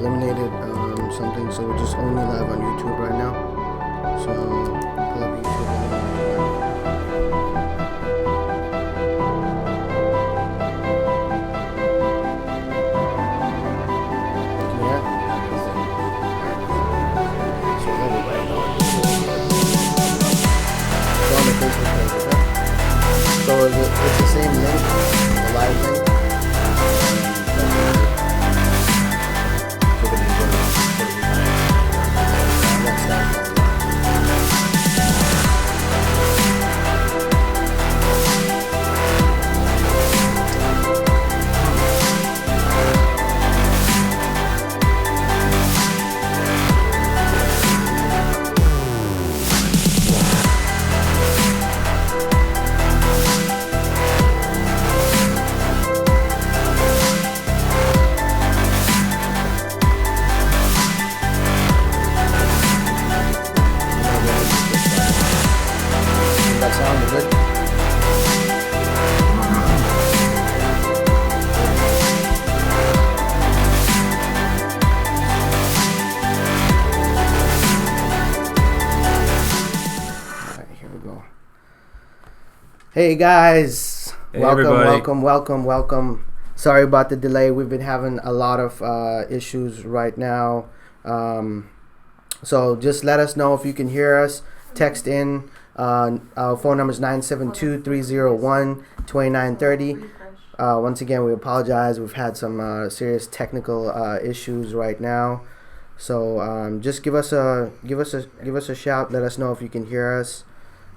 eliminated something, so we're just only live on YouTube right now. So pull up YouTube. So it's the same link, the live link. Hey guys, hey, welcome. Sorry about the delay. We've been having a lot of issues right now. So just let us know if you can hear us. Text in. Our phone number is 972-301-2930. Once again, we apologize. We've had some serious technical issues right now. So just give us a shout. Let us know if you can hear us.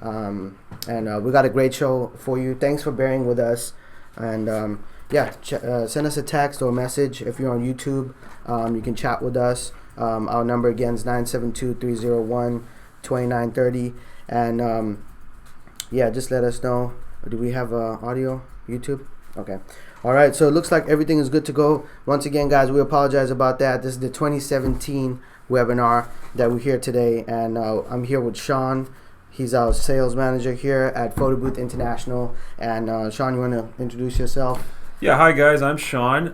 And we got a great show for you. Thanks for bearing with us. And send us a text or a message if you're on YouTube. You can chat with us. Our number again is 972-301-2930. And just let us know. Do we have audio? YouTube? Okay. All right. So it looks like everything is good to go. Once again, guys, we apologize about that. This is the 2017 webinar that we're here today, and I'm here with Sean. He's our sales manager here at Photo Booth International. And Sean, you want to introduce yourself? Yeah, hi guys, I'm Sean.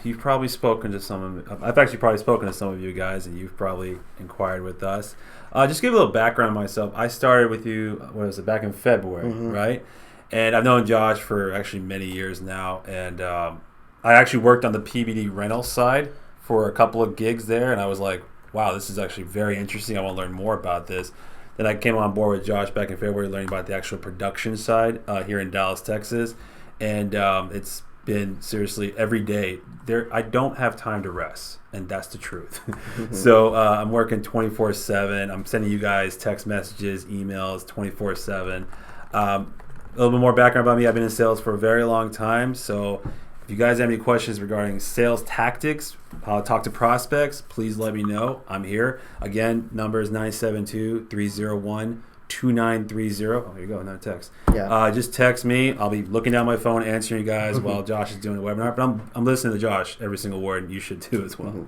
You've probably spoken to some of, I've actually probably spoken to some of you guys, and you've probably inquired with us. Just give a little background on myself. I started with you, back in February, right? And I've known Josh for actually many years now. And I actually worked on the PBD rental side for a couple of gigs there. And I was like, wow, this is actually very interesting. I want to learn more about this. Then I came on board with Josh back in February, learning about the actual production side here in Dallas, Texas. And it's been seriously every day. I don't have time to rest, and that's the truth. So I'm working 24/7. I'm sending you guys text messages, emails 24/7. A little bit more background about me. I've been in sales for a very long time. So if you guys have any questions regarding sales tactics, how to talk to prospects, please let me know. I'm here. Again, number is 972-301-2930. Oh, here you go, another text. Yeah. Just text me. I'll be looking down my phone, answering you guys while Josh is doing the webinar. But I'm listening to Josh every single word, and you should too as well.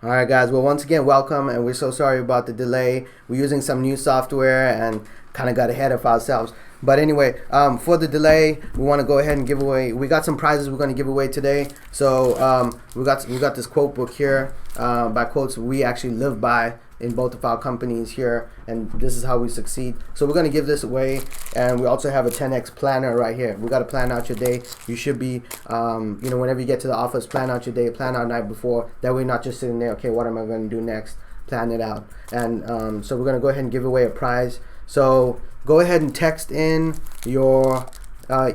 All right, guys. Well, once again, welcome, and we're so sorry about the delay. We're using some new software and kind of got ahead of ourselves. But anyway, for the delay, we want to go ahead and give away. We got some prizes we're going to give away today. So we got this quote book here by quotes we actually live by in both of our companies here, and this is how we succeed. So we're going to give this away, and we also have a 10x planner right here. We got to plan out your day. You should be, whenever you get to the office, plan out your day, plan out night before. That way, you're not just sitting there. Okay, what am I going to do next? Plan it out. And so we're going to go ahead and give away a prize. So go ahead and text in your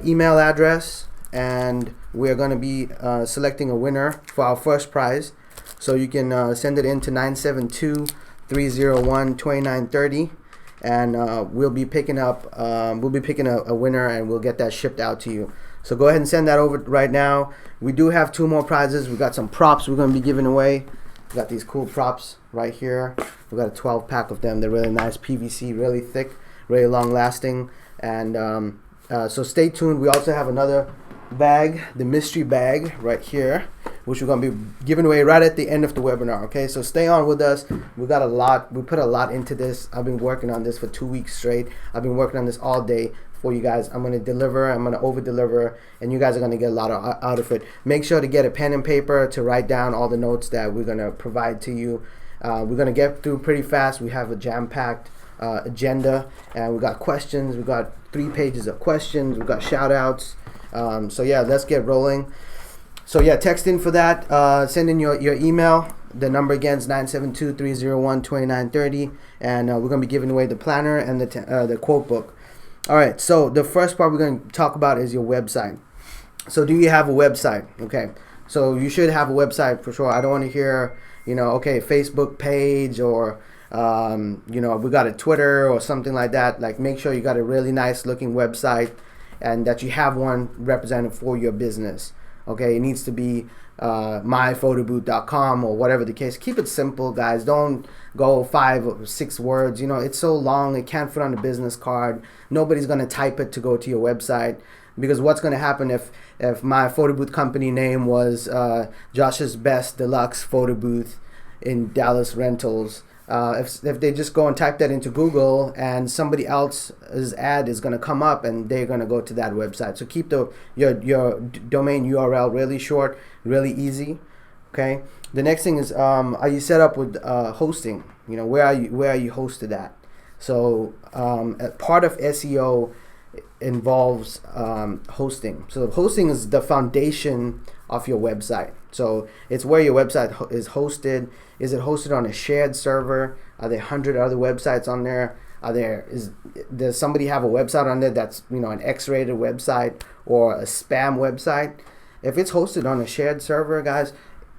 email address, and we're going to be selecting a winner for our first prize. So you can send it in to 972-301-2930, and we'll be picking a winner, and we'll get that shipped out to you. So go ahead and send that over right now. We do have 2 more prizes. We got some props we're going to be giving away. We got these cool props right here. We got a 12-pack of them. They're really nice, PVC, really thick, really long lasting. And so stay tuned. We also have another bag, the mystery bag right here, which we're going to be giving away right at the end of the webinar. Okay, so stay on with us. We put a lot into this. I've been working on this for 2 weeks straight. I've been working on this all day, for you guys. I'm going to deliver. I'm going to over deliver, and you guys are going to get a lot out of it. Make sure to get a pen and paper to write down all the notes that we're going to provide to you. We're going to get through pretty fast. We have a jam-packed agenda, and we got questions. We got 3 pages of questions. We got shout outs. So yeah, let's get rolling. So yeah, text in for that. Send in your email. The number again is 972-301-2930, and we're going to be giving away the planner and the quote book. All right, so the first part we're going to talk about is your website. So do you have a website? Okay, so you should have a website for sure. I don't want to hear, okay, Facebook page or, we got a Twitter or something like that. Like, make sure you got a really nice looking website and that you have one represented for your business. Okay, it needs to be myphotobooth.com or whatever the case. Keep it simple, guys. Don't go 5 or 6 words. It's so long, it can't fit on a business card. Nobody's going to type it to go to your website, because what's going to happen if my photo booth company name was Josh's Best Deluxe Photo Booth in Dallas Rentals, if they just go and type that into Google, and somebody else's ad is going to come up and they're going to go to that website. So keep your domain URL really short, really easy. Okay. The next thing is, are you set up with hosting? Where are you hosted at? So part of SEO involves hosting. So hosting is the foundation of your website. So it's where your website is hosted. Is it hosted on a shared server? Are there 100 other websites on there? Does somebody have a website on there that's an X-rated website or a spam website? If it's hosted on a shared server, guys,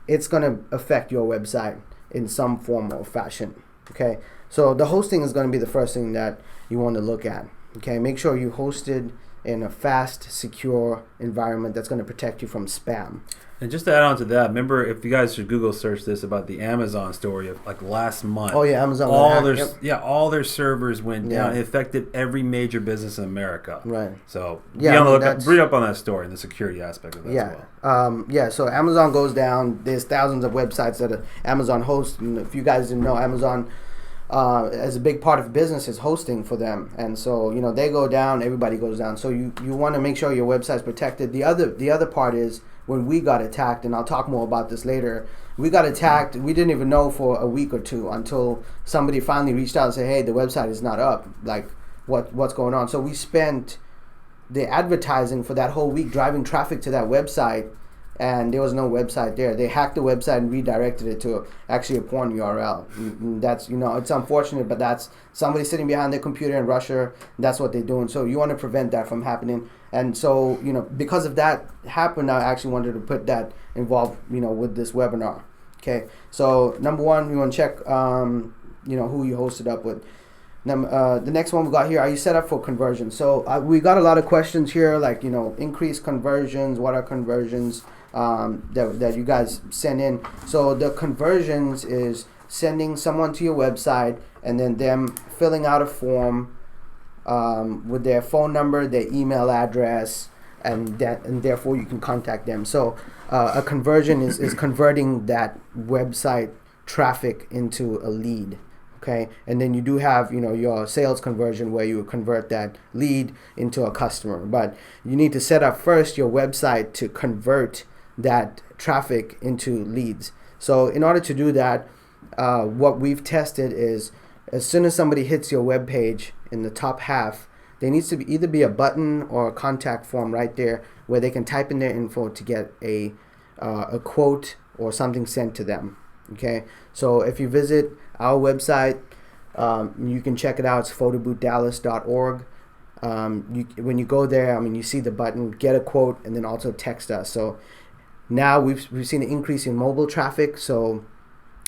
it's going to affect your website in some form or fashion. Okay, so the hosting is going to be the first thing that you want to look at. Okay, make sure you hosted in a fast, secure environment that's going to protect you from spam. And just to add on to that, remember, if you guys should Google search this about the Amazon story of like last month. Oh yeah, Amazon. All their servers went down. It affected every major business in America. Right. So be on the lookout. Read up on that story and the security aspect of that as well. So Amazon goes down. There's thousands of websites that Amazon hosts. And if you guys didn't know, Amazon as a big part of business is hosting for them, and so they go down, everybody goes down. So you want to make sure your website's protected. The other part is, when we got attacked, and I'll talk more about this later, we got attacked. We didn't even know for a week or two until somebody finally reached out and said, hey, the website is not up. Like, what's going on? So we spent the advertising for that whole week driving traffic to that website, and there was no website there. They hacked the website and redirected it to actually a porn URL. That's, it's unfortunate, but that's somebody sitting behind their computer in Russia. That's what they're doing. So you want to prevent that from happening. And so, because of that happened, I actually wanted to put that involved, with this webinar. Okay. So number one, we want to check, who you hosted up with. The next one we got here, are you set up for conversions? So we got a lot of questions here, like, increased conversions. What are conversions that you guys send in? So the conversions is sending someone to your website and then them filling out a form with their phone number, their email address, and therefore you can contact them. So a conversion is converting that website traffic into a lead. Okay, and then you do have your sales conversion where you convert that lead into a customer, but you need to set up first your website to convert that traffic into leads. So in order to do that, what we've tested is, as soon as somebody hits your web page, in the top half, there needs to either be a button or a contact form right there where they can type in their info to get a quote or something sent to them. Okay, so if you visit our website, you can check it out. It's photoboothDallas.org. When you go there, you see the button, get a quote, and then also text us. So now we've seen an increase in mobile traffic. So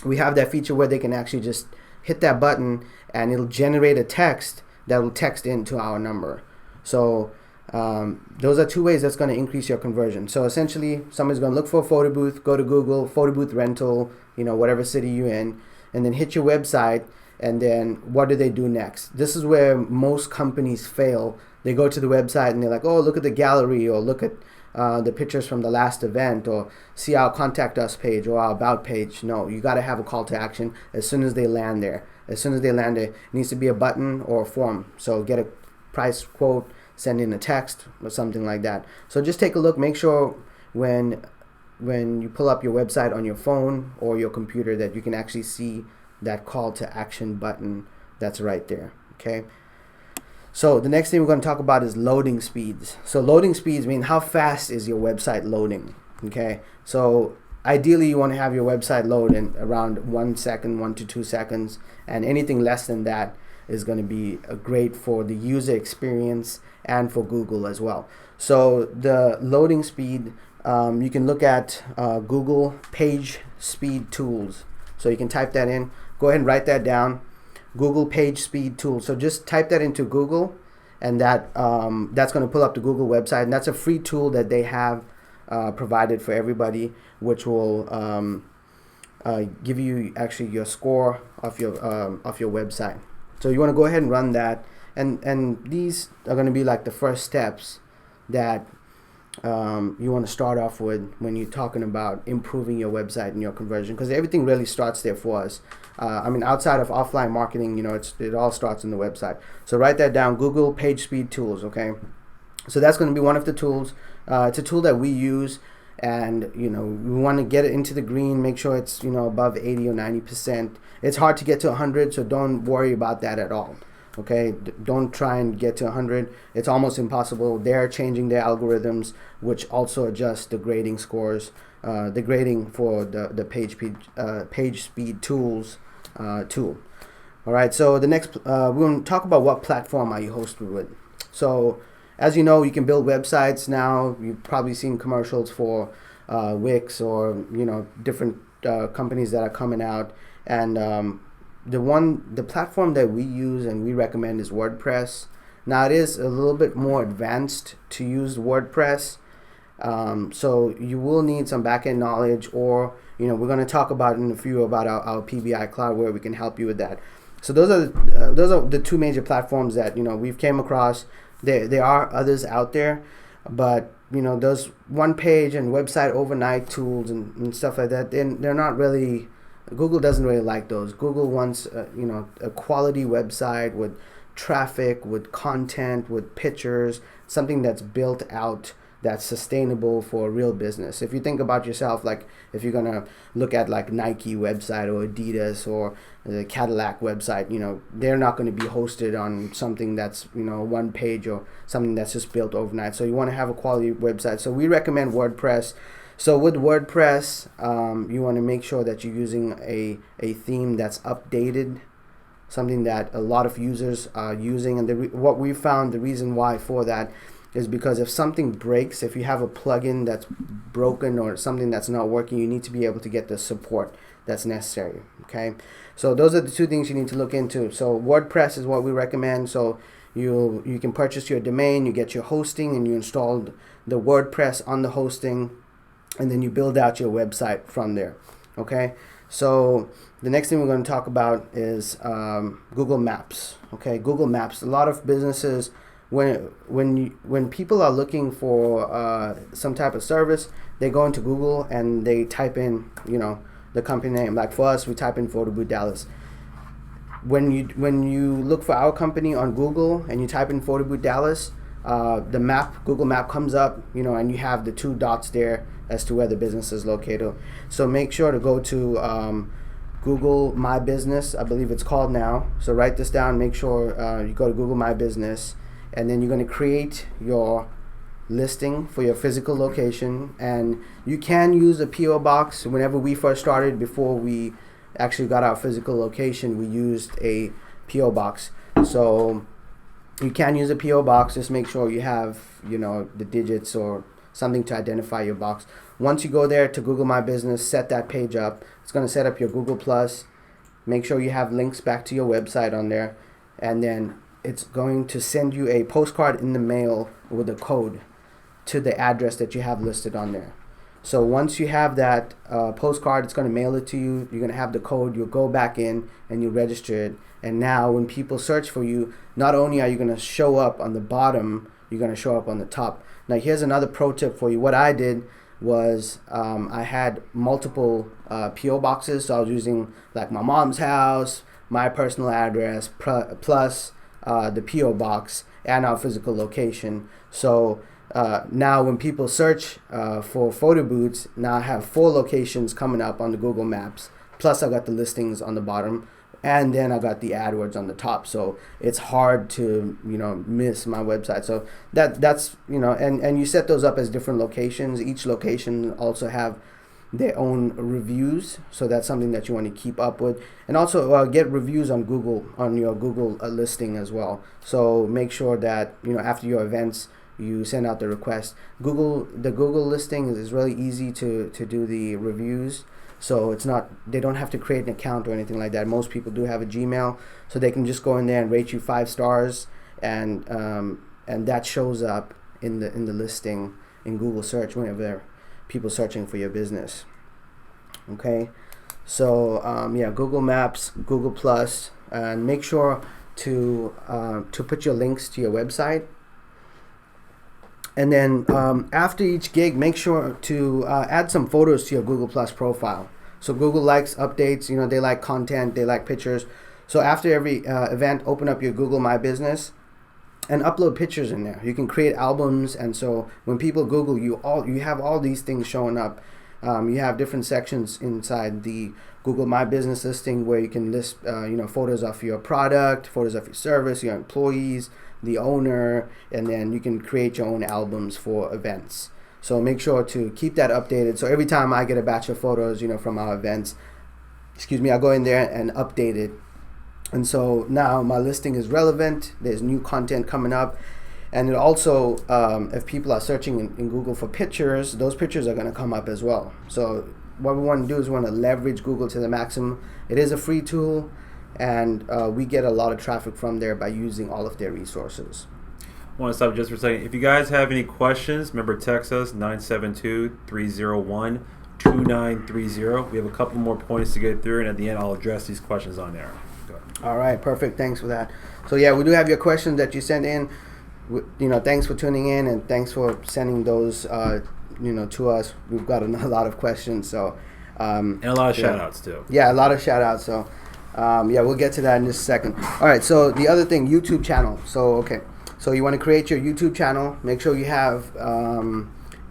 we have that feature where they can actually just hit that button and it'll generate a text that will text into our number. So those are 2 ways that's going to increase your conversion. So essentially, somebody's going to look for a photo booth, go to Google, photo booth rental, whatever city you're in, and then hit your website. And then what do they do next? This is where most companies fail. They go to the website and they're like, oh, look at the gallery, or look at the pictures from the last event, or see our contact us page or our about page. No, you got to have a call to action as soon as they land there. As soon as they land there, it needs to be a button or a form. So get a price quote, send in a text or something like that. So just take a look. Make sure when you pull up your website on your phone or your computer that you can actually see that call to action button that's right there. Okay. So the next thing we're going to talk about is loading speeds. So loading speeds mean how fast is your website loading. Okay. So ideally you want to have your website load in around 1 second, 1 to 2 seconds, and anything less than that is going to be great for the user experience and for Google as well. So the loading speed, you can look at Google page speed tools. So you can type that in. Go ahead and write that down. Google page speed tools. So just type that into Google, and that's going to pull up the Google website, and that's a free tool that they have provided for everybody, which will give you actually your score of your website. So you want to go ahead and run that, and these are going to be like the first steps that you want to start off with when you're talking about improving your website and your conversion, because everything really starts there for us. I mean, outside of offline marketing, it all starts on the website. So write that down, Google page speed tools, okay? So that's going to be one of the tools. It's a tool that we use, and we want to get it into the green, make sure it's above 80 or 90%. It's hard to get to 100, so don't worry about that at all. Okay, don't try and get to 100. It's almost impossible. They're changing their algorithms, which also adjust the grading scores, the grading for the page speed tools tool. All right, so the next we're going to talk about what platform are you hosted with. So as you know, you can build websites now. You've probably seen commercials for Wix or different companies that are coming out, and the platform that we use and we recommend is WordPress. Now it is a little bit more advanced to use WordPress, so you will need some backend knowledge, or we're going to talk about in a few about our PBI cloud where we can help you with that. So those are the two major platforms that we've came across. There are others out there, but those one page and website overnight tools and stuff like that, they're not really. Google doesn't really like those. Google wants a quality website with traffic, with content, with pictures, something that's built out, that's sustainable for a real business. If you think about yourself, like if you're gonna look at like Nike website or Adidas or the Cadillac website, they're not going to be hosted on something that's one page or something that's just built overnight. So you want to have a quality website. So we recommend WordPress. So with WordPress, you want to make sure that you're using a theme that's updated, something that a lot of users are using. And what we found, the reason why for that is because if something breaks, if you have a plugin that's broken or something that's not working, you need to be able to get the support that's necessary. Okay, so those are the two things you need to look into. So WordPress is what we recommend. So you can purchase your domain, you get your hosting, and you install the WordPress on the hosting, and then you build out your website from there. Okay, so the next thing we're going to talk about is Google Maps. Okay, Google Maps. A lot of businesses, when people are looking for some type of service, they go into Google and they type in the company name. Like for us, we type in Photo Booth Dallas. When you look for our company on Google and you type in Photo Booth Dallas, the Google map comes up, and you have the two dots there as to where the business is located. So make sure to go to Google My Business, I believe it's called now. So write this down. Make sure you go to Google My Business, and then you're going to create your listing for your physical location. And you can use a PO box. Whenever we first started, before we actually got our physical location, we used a PO box. So you can use a PO box. Just make sure you have the digits or something to identify your box. Once you go there to Google My Business, set that page up. It's going to set up your Google Plus. Make sure you have links back to your website on there, and then it's going to send you a postcard in the mail with a code to the address that you have listed on there. So once you have that postcard, it's going to mail it to you. You're going to have the code. You'll go back in and you register it. And now when people search for you, not only are you going to show up on the bottom, you're going to show up on the top. Now here's another pro tip for you. What I did was I had multiple PO boxes. So I was using like my mom's house, my personal address, plus the PO box, and our physical location. So now when people search for photo booths, now I have 4 locations coming up on the Google Maps. Plus I got the listings on the bottom, and then I got the AdWords on the top. So it's hard to, miss my website. So that's, and you set those up as different locations. Each location also have their own reviews. So that's something that you want to keep up with. And also get reviews on Google, on your Google listing as well. So make sure that, after your events, you send out the request. The Google listing is really easy to do the reviews. So they don't have to create an account or anything like that. Most people do have a Gmail, so they can just go in there and rate you 5 stars, and that shows up in the listing in Google search whenever there are people searching for your business. Okay, so Google Maps, Google Plus, and make sure to put your links to your website. And then after each gig, make sure to add some photos to your Google Plus profile. So Google likes updates, they like content, they like pictures. So after every event, open up your Google My Business and upload pictures in there. You can create albums, and so when people Google you, you have all these things showing up. You have different sections inside the Google My Business listing where you can list photos of your product, photos of your service, your employees, the owner, and then you can create your own albums for events. So make sure to keep that updated. So every time I get a batch of photos, from our events, I go in there and update it. And so now my listing is relevant. There's new content coming up. And it also, if people are searching in Google for pictures, those pictures are going to come up as well. So what we want to do is we want to leverage Google to the maximum. It is a free tool, and we get a lot of traffic from there by using all of their resources. I want to stop just for a second. If you guys have any questions, remember, text us 972-301-2930. We have a couple more points to get through, and at the end I'll address these questions on there. Go ahead. All right, perfect. Thanks for that. So yeah, we do have your questions that you sent in. Thanks for tuning in, and thanks for sending those to us. We've got a lot of questions, so and a lot of shout outs too. Yeah, a lot of shout outs. So we'll get to that in just a second. All right, so the other thing, YouTube channel. So you want to create your YouTube channel. Make sure you have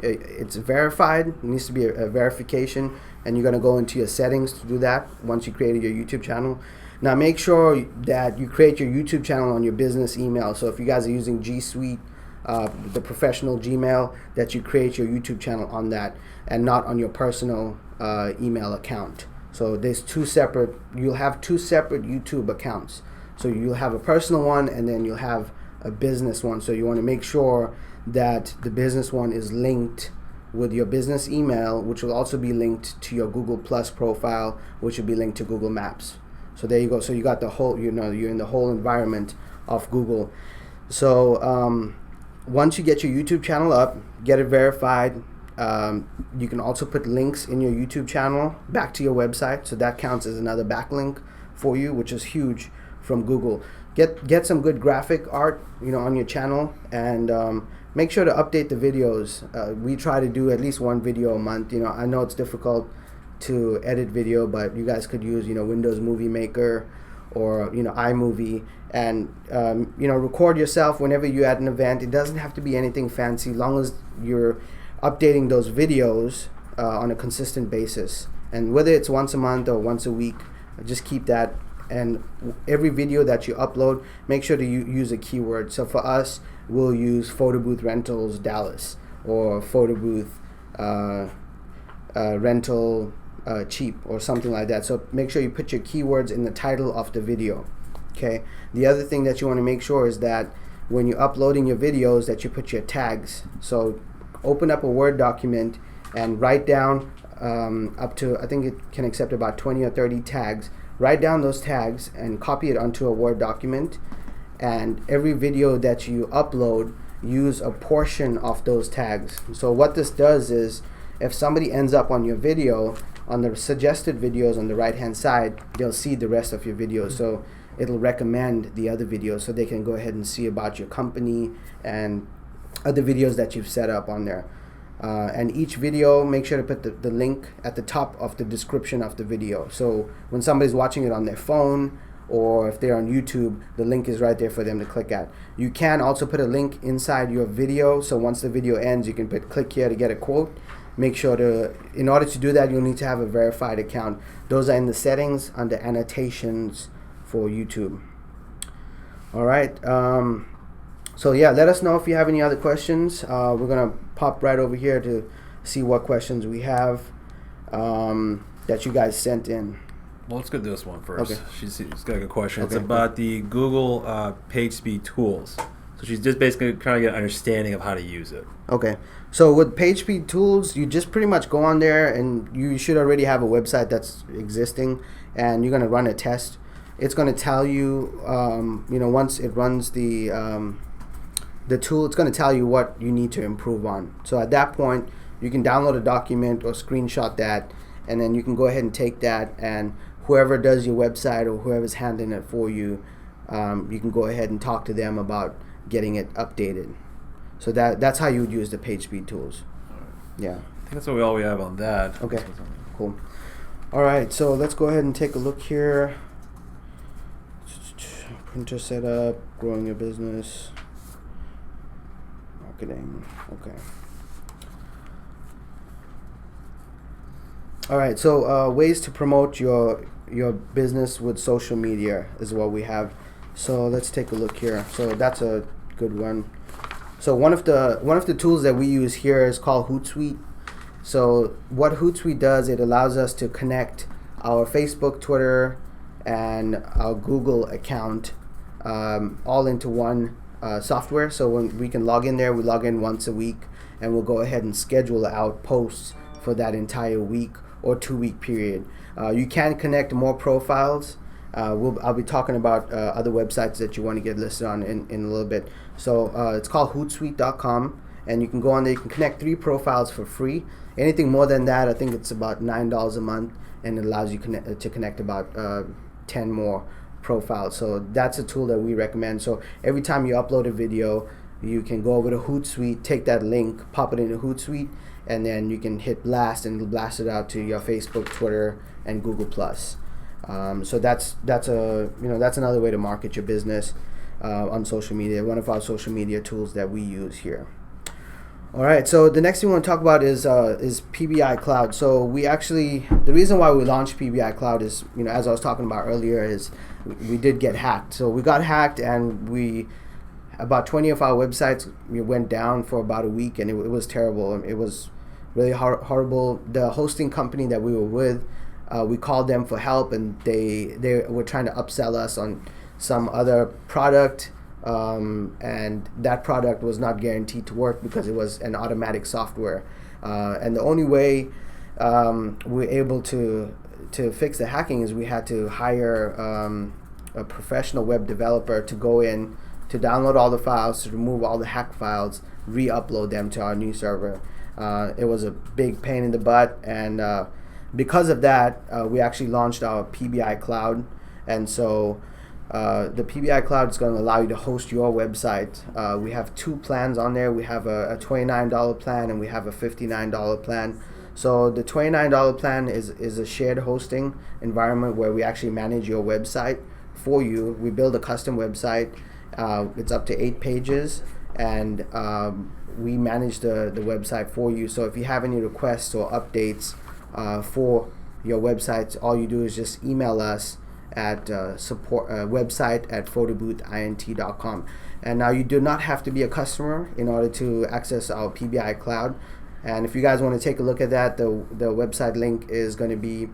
it's verified. It needs to be a verification, and you're going to go into your settings to do that once you created your YouTube channel. Now make sure that you create your YouTube channel on your business email. So if you guys are using G Suite, the professional Gmail, that you create your YouTube channel on that and not on your personal email account. So there's you'll have 2 separate YouTube accounts. So you'll have a personal one, and then you'll have a business one. So you want to make sure that the business one is linked with your business email, which will also be linked to your Google Plus profile, which will be linked to Google Maps. So there you go. So you got the whole, you're in the whole environment of Google. So once you get your YouTube channel up, get it verified. You can also put links in your YouTube channel back to your website. So that counts as another backlink for you, which is huge from Google. Get some good graphic art, on your channel, and make sure to update the videos. We try to do at least 1 video a month. I know it's difficult to edit video, but you guys could use Windows Movie Maker or iMovie, and record yourself whenever you're at an event. It doesn't have to be anything fancy, long as you're updating those videos on a consistent basis, and whether it's once a month or once a week, just keep that. And every video that you upload, make sure to use a keyword. So for us, we'll use photo booth rentals Dallas, or photo booth rental cheap, or something like that. So make sure you put your keywords in the title of the video. Okay. The other thing that you want to make sure is that when you're uploading your videos, that you put your tags. So open up a Word document and write down up to, I think it can accept about 20 or 30 tags. Write down those tags and copy it onto a Word document, and every video that you upload, use a portion of those tags. So what this does is, if somebody ends up on your video, on the suggested videos on the right hand side, they'll see the rest of your videos. So it'll recommend the other videos, so they can go ahead and see about your company and other videos that you've set up on there. And each video, make sure to put the link at the top of the description of the video. So when somebody's watching it on their phone or if they're on YouTube, the link is right there for them to click at. You can also put a link inside your video, so once the video ends, you can click here to get a quote. Make sure in order to do that, you'll need to have a verified account. Those are in the settings under annotations for YouTube. All right. So yeah, let us know if you have any other questions. We're gonna pop right over here to see what questions we have that you guys sent in. Well, let's get this one first. Okay. She's got a good question. Okay. It's about the Google page speed tools. So she's just basically trying to get an understanding of how to use it. Okay. So with PageSpeed tools, you just pretty much go on there, and you should already have a website that's existing, and you're going to run a test. It's going to tell you, once it runs the tool, it's going to tell you what you need to improve on. So at that point, you can download a document or screenshot that, and then you can go ahead and take that, and whoever does your website or whoever's handling it for you, you can go ahead and talk to them about getting it updated. So that's how you would use the PageSpeed tools. Yeah. I think that's all we have on that. Okay. Cool. All right. So let's go ahead and take a look here. Printer setup, growing your business, marketing. Okay. All right. So ways to promote your business with social media is what we have. So let's take a look here. So that's a good one. So one of the tools that we use here is called Hootsuite. So what Hootsuite does, it allows us to connect our Facebook, Twitter, and our Google account all into one software. So when we can log in there, we log in once a week, and we'll go ahead and schedule out posts for that entire week or 2-week period. You can connect more profiles. I'll be talking about other websites that you want to get listed on in a little bit. So it's called Hootsuite.com, and you can go on there. You can connect 3 profiles for free. Anything more than that, I think it's about $9 a month, and it allows you to connect about 10 more profiles. So that's a tool that we recommend. So every time you upload a video, you can go over to Hootsuite, take that link, pop it into Hootsuite, and then you can hit blast, and it'll blast it out to your Facebook, Twitter, and Google Plus. So that's another way to market your business on social media. One of our social media tools that we use here. All right. So the next thing we want to talk about is PBI Cloud. So the reason why we launched PBI Cloud is, as I was talking about earlier, is we did get hacked. So we got hacked, and about 20 of our websites went down for about a week, and it was terrible. It was really horrible. The hosting company that we were with, we called them for help, and they were trying to upsell us on some other product, and that product was not guaranteed to work because it was an automatic software. And the only way we were able to fix the hacking is we had to hire a professional web developer to go in, to download all the files, to remove all the hack files, re-upload them to our new server. It was a big pain in the butt, and because of that, we actually launched our PBI Cloud. And so the PBI Cloud is going to allow you to host your website. We have 2 plans on there. We have a $29 plan, and we have a $59 plan. So the $29 plan is a shared hosting environment where we actually manage your website for you. We build a custom website. It's up to 8 pages, and we manage the website for you. So if you have any requests or updates for your websites, all you do is just email us at website@photoboothint.com. And now you do not have to be a customer in order to access our PBI Cloud. And if you guys want to take a look at that, the website link is going to be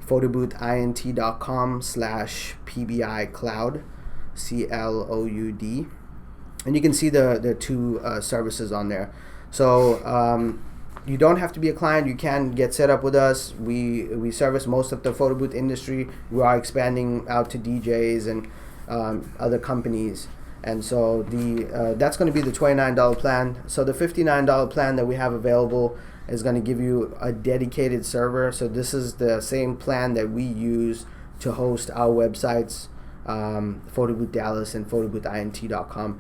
photoboothint.com/PBI Cloud, CLOUD. And you can see the 2 services on there. So you don't have to be a client. You can get set up with us. We service most of the photo booth industry. We are expanding out to DJs and other companies. And so that's going to be the $29 plan. So the $59 plan that we have available is going to give you a dedicated server. So this is the same plan that we use to host our websites, Photo Booth Dallas and photoboothint.com.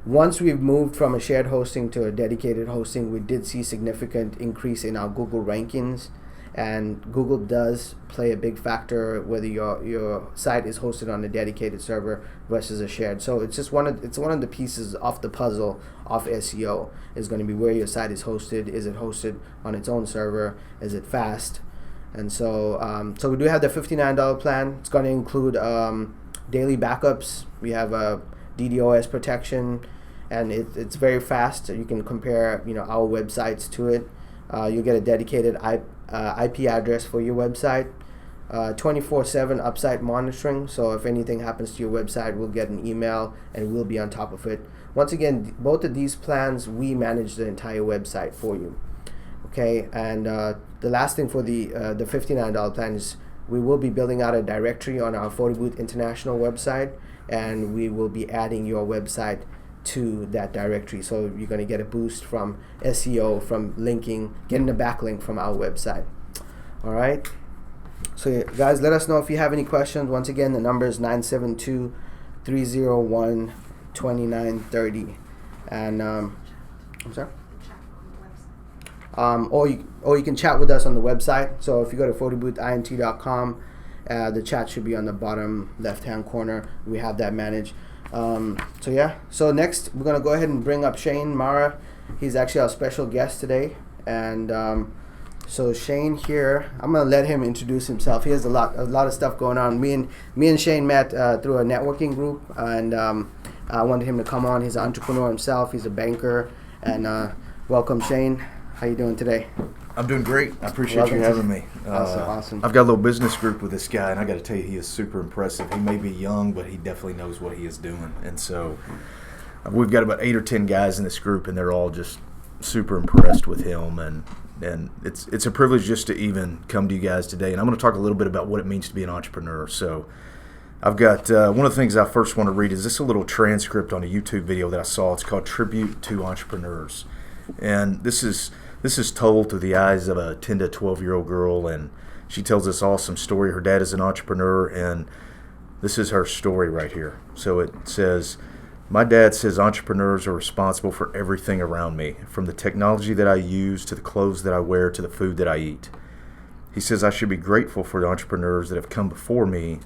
Once we've moved from a shared hosting to a dedicated hosting, we did see significant increase in our Google rankings, And Google does play a big factor whether your site is hosted on a dedicated server versus a shared. So it's just one of the pieces off the puzzle of SEO is going to be where your site is hosted. Is it hosted on its own server? Is it fast? And so so we do have the $59 plan. It's going to include daily backups. We have a DDoS protection, and it's very fast. You can compare our websites to it. You'll get a dedicated IP address for your website, 24/7 upsite monitoring. So if anything happens to your website, we'll get an email and we'll be on top of it. Once again, both of these plans, we manage the entire website for you. Okay, and the last thing for the $59 plan is we will be building out a directory on our Photo Booth International website, and we will be adding your website to that directory. So you're going to get a boost from SEO, from linking, getting a backlink from our website. All right. So guys, let us know if you have any questions. Once again, the number is 972-301-2930. And I'm sorry. Or you can chat with us on the website. So if you go to photoboothint.com, the chat should be on the bottom left-hand corner. We have that managed. So next we're gonna go ahead and bring up Shane Mara. He's actually our special guest today, and so Shane here, I'm gonna let him introduce himself. He has a lot of stuff going on. Me and Shane met through a networking group, and I wanted him to come on. He's an entrepreneur himself. He's a banker, and welcome, Shane. How you doing today? I'm doing great. I appreciate you having me. Awesome. I've got a little business group with this guy, and I got to tell you, he is super impressive. He may be young, but he definitely knows what he is doing. And so we've got about 8 or 10 guys in this group, and they're all just super impressed with him. And it's a privilege just to even come to you guys today. And I'm going to talk a little bit about what it means to be an entrepreneur. So I've got one of the things I first want to read is this a little transcript on a YouTube video that I saw. It's called Tribute to Entrepreneurs. And this is told through the eyes of a 10 to 12-year-old girl, and she tells this awesome story. Her dad is an entrepreneur, and this is her story right here. So it says, "My dad says entrepreneurs are responsible for everything around me, from the technology that I use to the clothes that I wear to the food that I eat. He says I should be grateful for the entrepreneurs that have come before me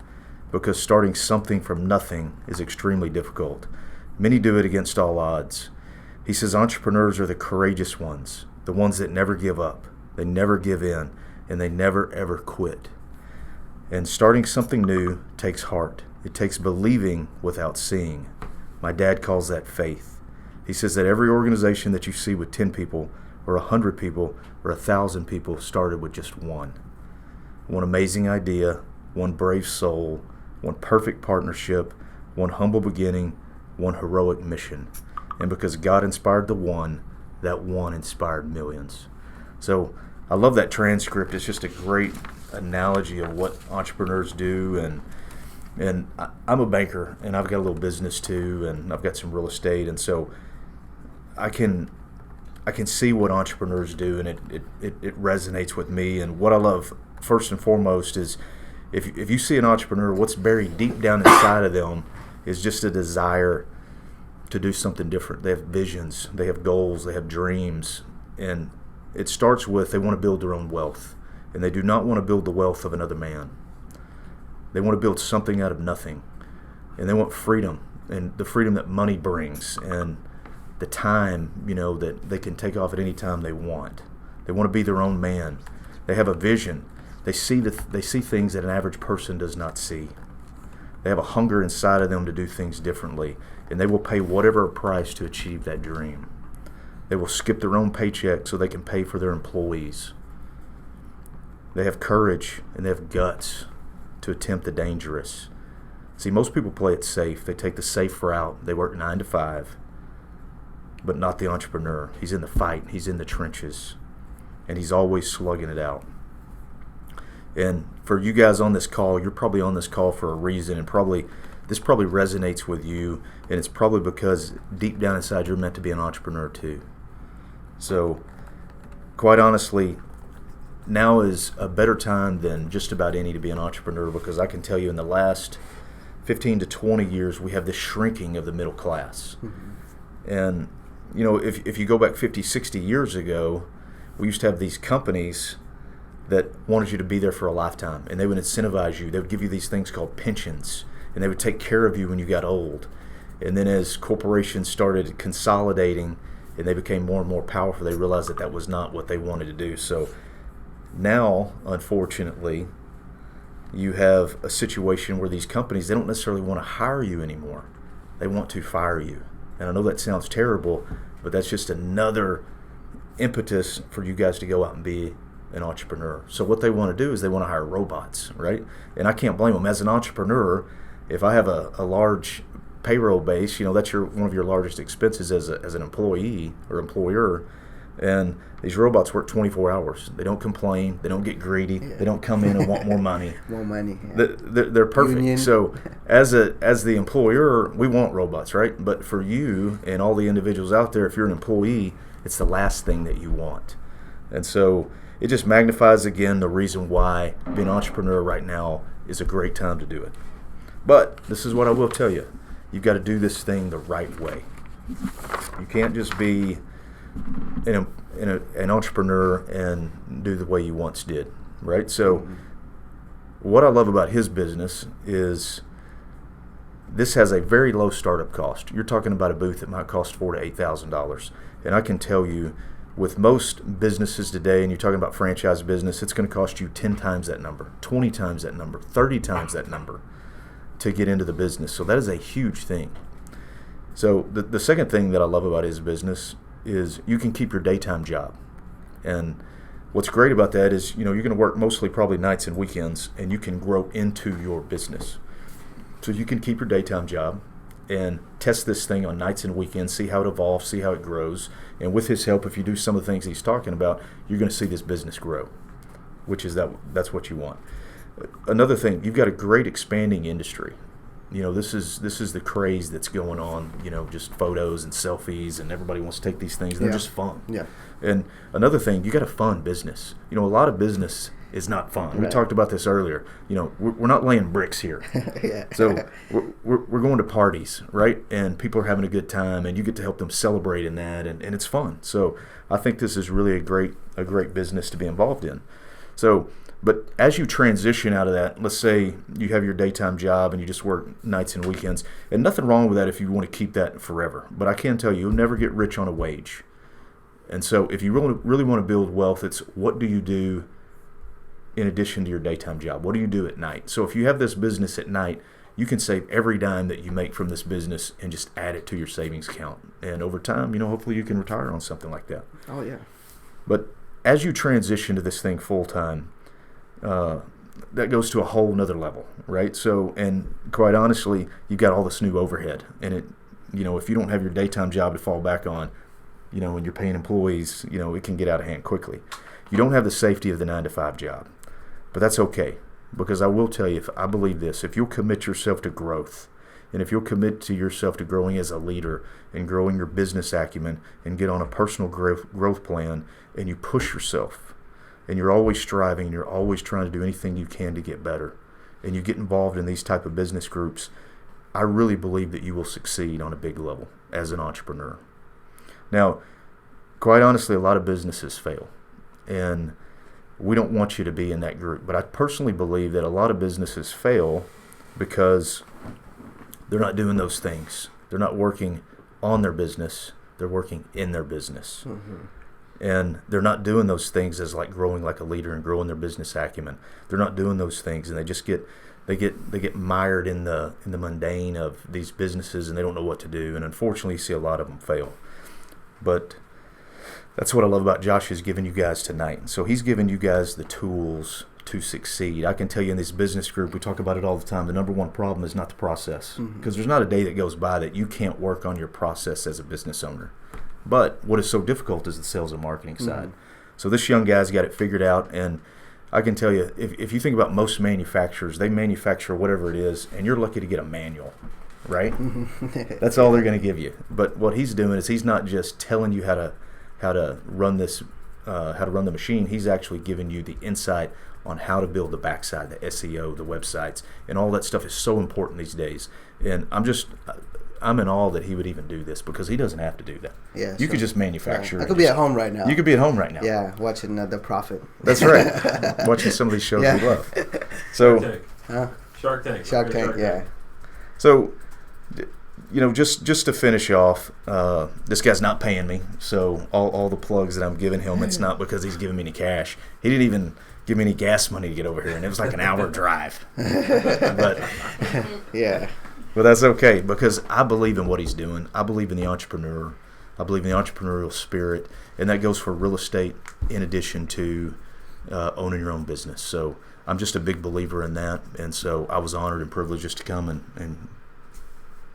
because starting something from nothing is extremely difficult. Many do it against all odds. He says entrepreneurs are the courageous ones, the ones that never give up, they never give in, and they never ever quit. And starting something new takes heart. It takes believing without seeing. My dad calls that faith. He says that every organization that you see with 10 people or 100 people or 1,000 people started with just one. One amazing idea, one brave soul, one perfect partnership, one humble beginning, one heroic mission. And because God inspired the one, that one inspired millions." So I love that transcript. It's just a great analogy of what entrepreneurs do. And I'm a banker, and I've got a little business too, and I've got some real estate. And so I can see what entrepreneurs do, and it resonates with me. And what I love first and foremost is if you see an entrepreneur, what's buried deep down inside of them is just a desire to do something different. They have visions, they have goals, they have dreams, and it starts with they want to build their own wealth, and they do not want to build the wealth of another man. They want to build something out of nothing, and they want freedom, and the freedom that money brings, and the time that they can take off at any time they want. They want to be their own man. They have a vision. They see things that an average person does not see. They have a hunger inside of them to do things differently, and they will pay whatever price to achieve that dream. They will skip their own paycheck so they can pay for their employees. They have courage and they have guts to attempt the dangerous. See, most people play it safe. They take the safe route. They work 9 to 5, but not the entrepreneur. He's in the fight. He's in the trenches, and he's always slugging it out. And for you guys on this call, you're probably on this call for a reason, and this probably resonates with you, and it's probably because deep down inside you're meant to be an entrepreneur too. So, quite honestly, now is a better time than just about any to be an entrepreneur, because I can tell you in the last 15 to 20 years we have this shrinking of the middle class. Mm-hmm. And if you go back 50, 60 years ago, we used to have these companies that wanted you to be there for a lifetime, and they would incentivize you. They would give you these things called pensions, and they would take care of you when you got old. And then as corporations started consolidating and they became more and more powerful, they realized that that was not what they wanted to do. So now, unfortunately, you have a situation where these companies, they don't necessarily want to hire you anymore. They want to fire you. And I know that sounds terrible, but that's just another impetus for you guys to go out and be an entrepreneur. So what they want to do is they want to hire robots, right? And I can't blame them. As an entrepreneur, if I have a large payroll base, that's one of your largest expenses as an employee or employer, and these robots work 24 hours. They don't complain. They don't get greedy. Yeah. They don't come in and want more money. More money. Yeah. They're perfect. Union. So as the employer, we want robots, right? But for you and all the individuals out there, if you're an employee, it's the last thing that you want. And so it just magnifies again the reason why being an entrepreneur right now is a great time to do it. But this is what I will tell you. You've got to do this thing the right way. You can't just be an entrepreneur and do the way you once did, right? So what I love about his business is this has a very low startup cost. You're talking about a booth that might cost $4,000 to $8,000. And I can tell you, with most businesses today, and you're talking about franchise business, it's going to cost you 10 times that number, 20 times that number, 30 times that number to get into the business. So that is a huge thing. So the second thing that I love about his business is you can keep your daytime job. And what's great about that is, you're going to work mostly probably nights and weekends, and you can grow into your business. So you can keep your daytime job and test this thing on nights and weekends, see how it evolves, see how it grows. And with his help, if you do some of the things he's talking about, you're going to see this business grow, which is that's what you want. Another thing, you've got a great expanding industry. This is the craze that's going on, just photos and selfies, and everybody wants to take these things. They're just fun. Yeah. And another thing, you got a fun business. A lot of business is not fun. Right. We talked about this earlier. We're not laying bricks here. Yeah. So we're going to parties, right? And people are having a good time, and you get to help them celebrate in that, and it's fun. So I think this is really a great business to be involved in. So, but as you transition out of that, let's say you have your daytime job and you just work nights and weekends, and nothing wrong with that if you want to keep that forever. But I can tell you, you'll never get rich on a wage. And so if you really want to build wealth, it's what do you do in addition to your daytime job? What do you do at night? So if you have this business at night, you can save every dime that you make from this business and just add it to your savings account. And over time, hopefully you can retire on something like that. Oh, yeah. But as you transition to this thing full time, that goes to a whole nother level, right? So, and quite honestly, you've got all this new overhead, and it, if you don't have your daytime job to fall back on, when you're paying employees, it can get out of hand quickly. You don't have the safety of the 9-to-5 job, but that's okay, because I will tell you, I believe this: if you'll commit yourself to growth, and if you'll commit to yourself to growing as a leader and growing your business acumen and get on a personal growth plan, and you push yourself, and you're always striving, and you're always trying to do anything you can to get better, and you get involved in these type of business groups, I really believe that you will succeed on a big level as an entrepreneur. Now, quite honestly, a lot of businesses fail, and we don't want you to be in that group. But I personally believe that a lot of businesses fail because they're not doing those things. They're not working on their business. They're working in their business. Mm-hmm. And they're not doing those things as like growing like a leader and growing their business acumen. They're not doing those things, and they just get mired in the mundane of these businesses, and they don't know what to do. And unfortunately, you see a lot of them fail. But that's what I love about Josh is giving you guys tonight. So he's giving you guys the tools to succeed. I can tell you in this business group, we talk about it all the time. The number one problem is not the process, because there's not a day that goes by that you can't work on your process as a business owner. But what is so difficult is the sales and marketing side. So this young guy's got it figured out, and I can tell you, if you think about most manufacturers, they manufacture whatever it is, and you're lucky to get a manual, right? That's all they're going to give you. But what he's doing is he's not just telling you how to run this, how to run the machine. He's actually giving you the insight on how to build the backside, the SEO, the websites, and all that stuff is so important these days. And I'm I'm in awe that he would even do this because he doesn't have to do that. Yeah, you could just manufacture. I could be at home right now. You could be at home right now. Yeah, watching The Prophet. That's right. Watching some of these shows we love. So, Shark Tank. Shark Tank. Yeah. So, just to finish off, this guy's not paying me. So all the plugs that I'm giving him, it's not because he's giving me any cash. He didn't even give me any gas money to get over here, and it was like an hour drive. But yeah. But that's okay because I believe in what he's doing. I believe in the entrepreneur. I believe in the entrepreneurial spirit, and that goes for real estate in addition to owning your own business. So I'm just a big believer in that, and so I was honored and privileged just to come and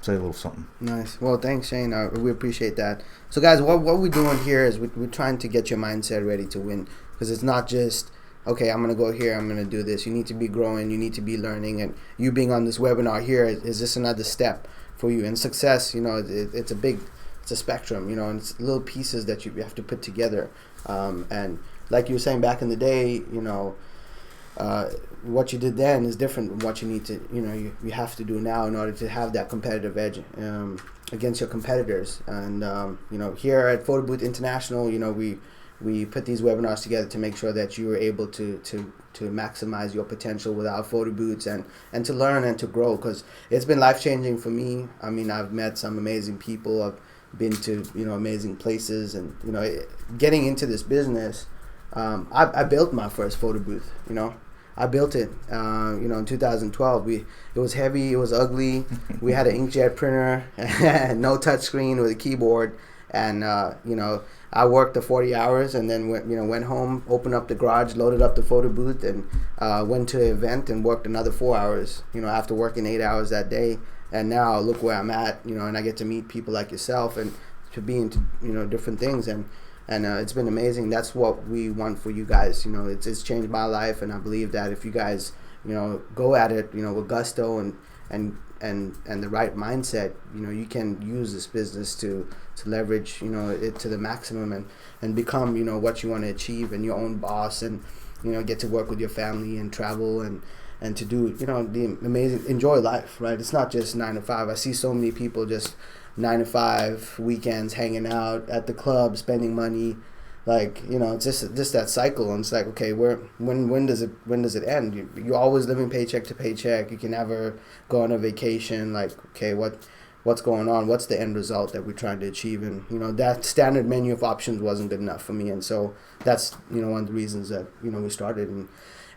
say a little something. Nice. Well, thanks, Shane. We appreciate that. So, guys, what we're doing here is we're trying to get your mindset ready to win because it's not just, okay, I'm going to go here, I'm going to do this. You need to be growing, you need to be learning, and you being on this webinar here is just another step for you. And success, it's a spectrum, and it's little pieces that you have to put together. And like you were saying back in the day, what you did then is different from what you need to, you have to do now in order to have that competitive edge against your competitors. And, here at Photo Booth International, we put these webinars together to make sure that you are able to maximize your potential with our photo booths and to learn and to grow, because it's been life-changing for me. I mean, I've met some amazing people. I've been to, amazing places, and, getting into this business, I built my first photo booth, I built it, in 2012. It was heavy, it was ugly. We had an inkjet printer, no touch screen with a keyboard, and I worked the 40 hours and then went home, opened up the garage, loaded up the photo booth, and went to an event and worked another 4 hours. After working 8 hours that day, and now look where I'm at. And I get to meet people like yourself and to be into different things, and it's been amazing. That's what we want for you guys. It's changed my life, and I believe that if you guys go at it with gusto and the right mindset, you can use this business to leverage it to the maximum and become what you want to achieve, and your own boss, and get to work with your family and travel and to do the amazing, enjoy life, right? It's not just 9 to 5. I see so many people just 9 to 5 weekends hanging out at the club, spending money, like it's just that cycle. And it's like, okay, when does it end? You're always living paycheck to paycheck. You can never go on a vacation. Like, okay, what's going on? What's the end result that we're trying to achieve? And that standard menu of options wasn't good enough for me, and so that's one of the reasons that we started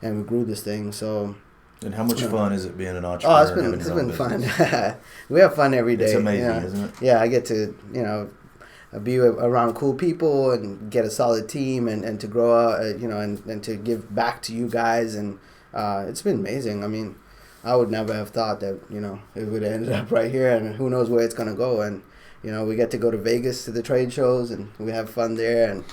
and we grew this thing. So. And how much fun is it being an entrepreneur? Oh, it's been fun. We have fun every day. It's amazing, isn't it? Yeah, I get to be around cool people and get a solid team and to grow up, and to give back to you guys, and it's been amazing. I mean, I would never have thought that it would have ended up right here, and who knows where it's gonna go. And we get to go to Vegas to the trade shows, and we have fun there, and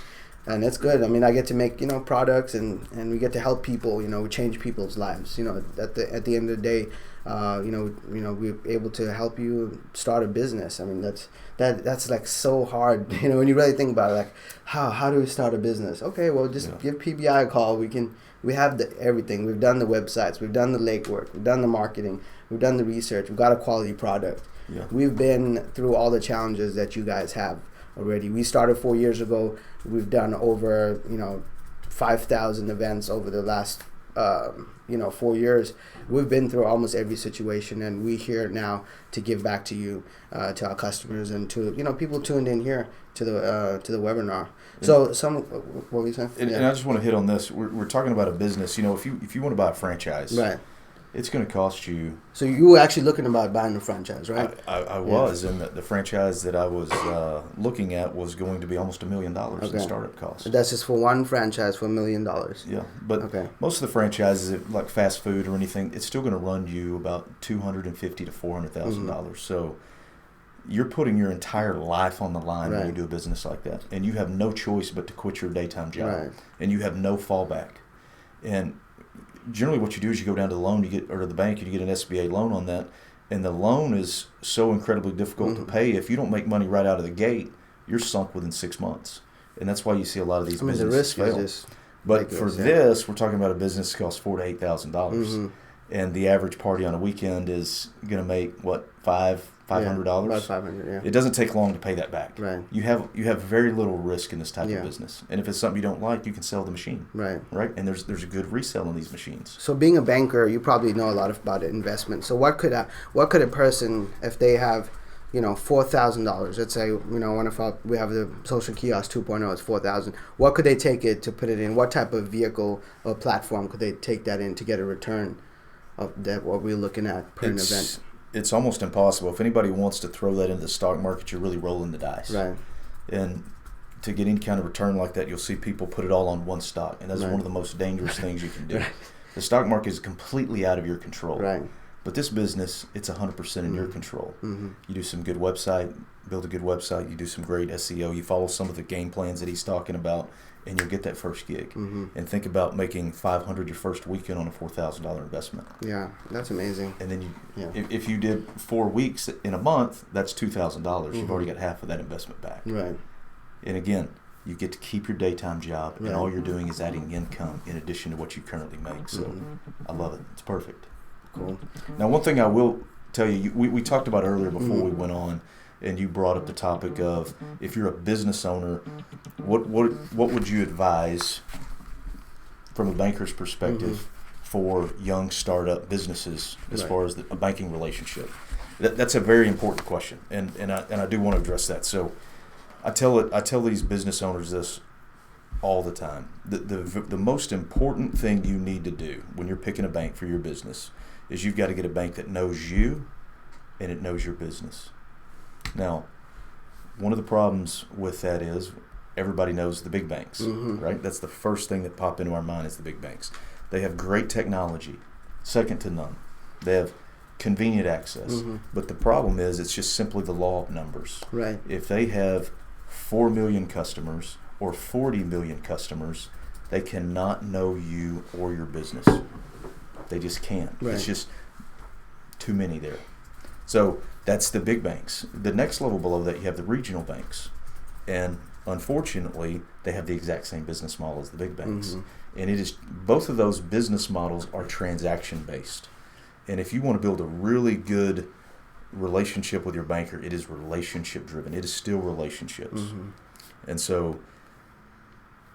it's good. I mean, I get to make products, and we get to help people. We change people's lives. At the end of the day, we're able to help you start a business. I mean, that's like so hard. When you really think about it, like how do we start a business? Okay, well, just give PBI a call. We have everything. We've done the websites. We've done the legwork. We've done the marketing. We've done the research. We've got a quality product. Yeah. We've been through all the challenges that you guys have already. We started 4 years ago. We've done over 5,000 events over the last 4 years. We've been through almost every situation, and we're here now to give back to you, to our customers, and to people tuned in here to the webinar. So what were you saying? And I just want to hit on this. We're talking about a business. If you want to buy a franchise, right, it's going to cost you. So you were actually looking about buying a franchise, right? I was, and the franchise that I was looking at was going to be almost $1 million in startup costs. So that's just for one franchise for $1 million. Yeah, but most of the franchises, like fast food or anything, it's still going to run you about $250,000 to $400,000. So you're putting your entire life on the line when you do a business like that, and you have no choice but to quit your daytime job, and you have no fallback. And generally what you do is you go down to the loan, or to the bank, and you get an SBA loan on that, and the loan is so incredibly difficult to pay. If you don't make money right out of the gate, you're sunk within 6 months, and that's why you see a lot of these businesses fail. But for this, we're talking about a business that costs $4,000 to $8,000, and the average party on a weekend is going to make $5,000 $500. About 500. Yeah. It doesn't take long to pay that back. Right. You have very little risk in this type Yeah. of business, and if it's something you don't like, you can sell the machine. Right. Right. And there's a good resale on these machines. So being a banker, you probably know a lot about investment. So what could a person, if they have, $4,000, let's say, we have the social kiosk 2.0, it's 4,000. What could they take it to put it in? What type of vehicle or platform could they take that in to get a return of that? What we're looking at per an event. It's almost impossible. If anybody wants to throw that into the stock market, you're really rolling the dice. Right. And to get any kind of return like that, you'll see people put it all on one stock, and that's Right. one of the most dangerous things you can do. Right. The stock market is completely out of your control. Right. But this business, it's 100% in your control. Mm-hmm. You do some good website, build a good website, you do some great SEO, you follow some of the game plans that he's talking about, and you'll get that first gig. Mm-hmm. And think about making $500 your first weekend on a $4,000 investment. Yeah, that's amazing. And then Yeah. if you did 4 weeks in a month, that's $2,000. Mm-hmm. You've already got half of that investment back. Right. And again, you get to keep your daytime job, Right. and all you're doing is adding income in addition to what you currently make. So I love it. It's perfect. Cool. Now, one thing I will tell you, we talked about earlier before Mm-hmm. we went on, and you brought up the topic of if you're a business owner, what would you advise from a banker's perspective for young startup businesses as Right. far as a banking relationship? That's a very important question, and I do want to address that. So I tell these business owners this all the time. The most important thing you need to do when you're picking a bank for your business is you've got to get a bank that knows you and it knows your business. Now, one of the problems with that is everybody knows the big banks, right? That's the first thing that pop into our mind is the big banks. They have great technology, second to none. They have convenient access. But the problem is it's just simply the law of numbers. Right. If they have 4 million customers or 40 million customers, they cannot know you or your business. They just can't. Right. It's just too many there. So that's the big banks. The next level below that, you have the regional banks. And unfortunately, they have the exact same business model as the big banks. And it is both of those business models are transaction based. And if you want to build a really good relationship with your banker, it is relationship driven. It is still relationships. And so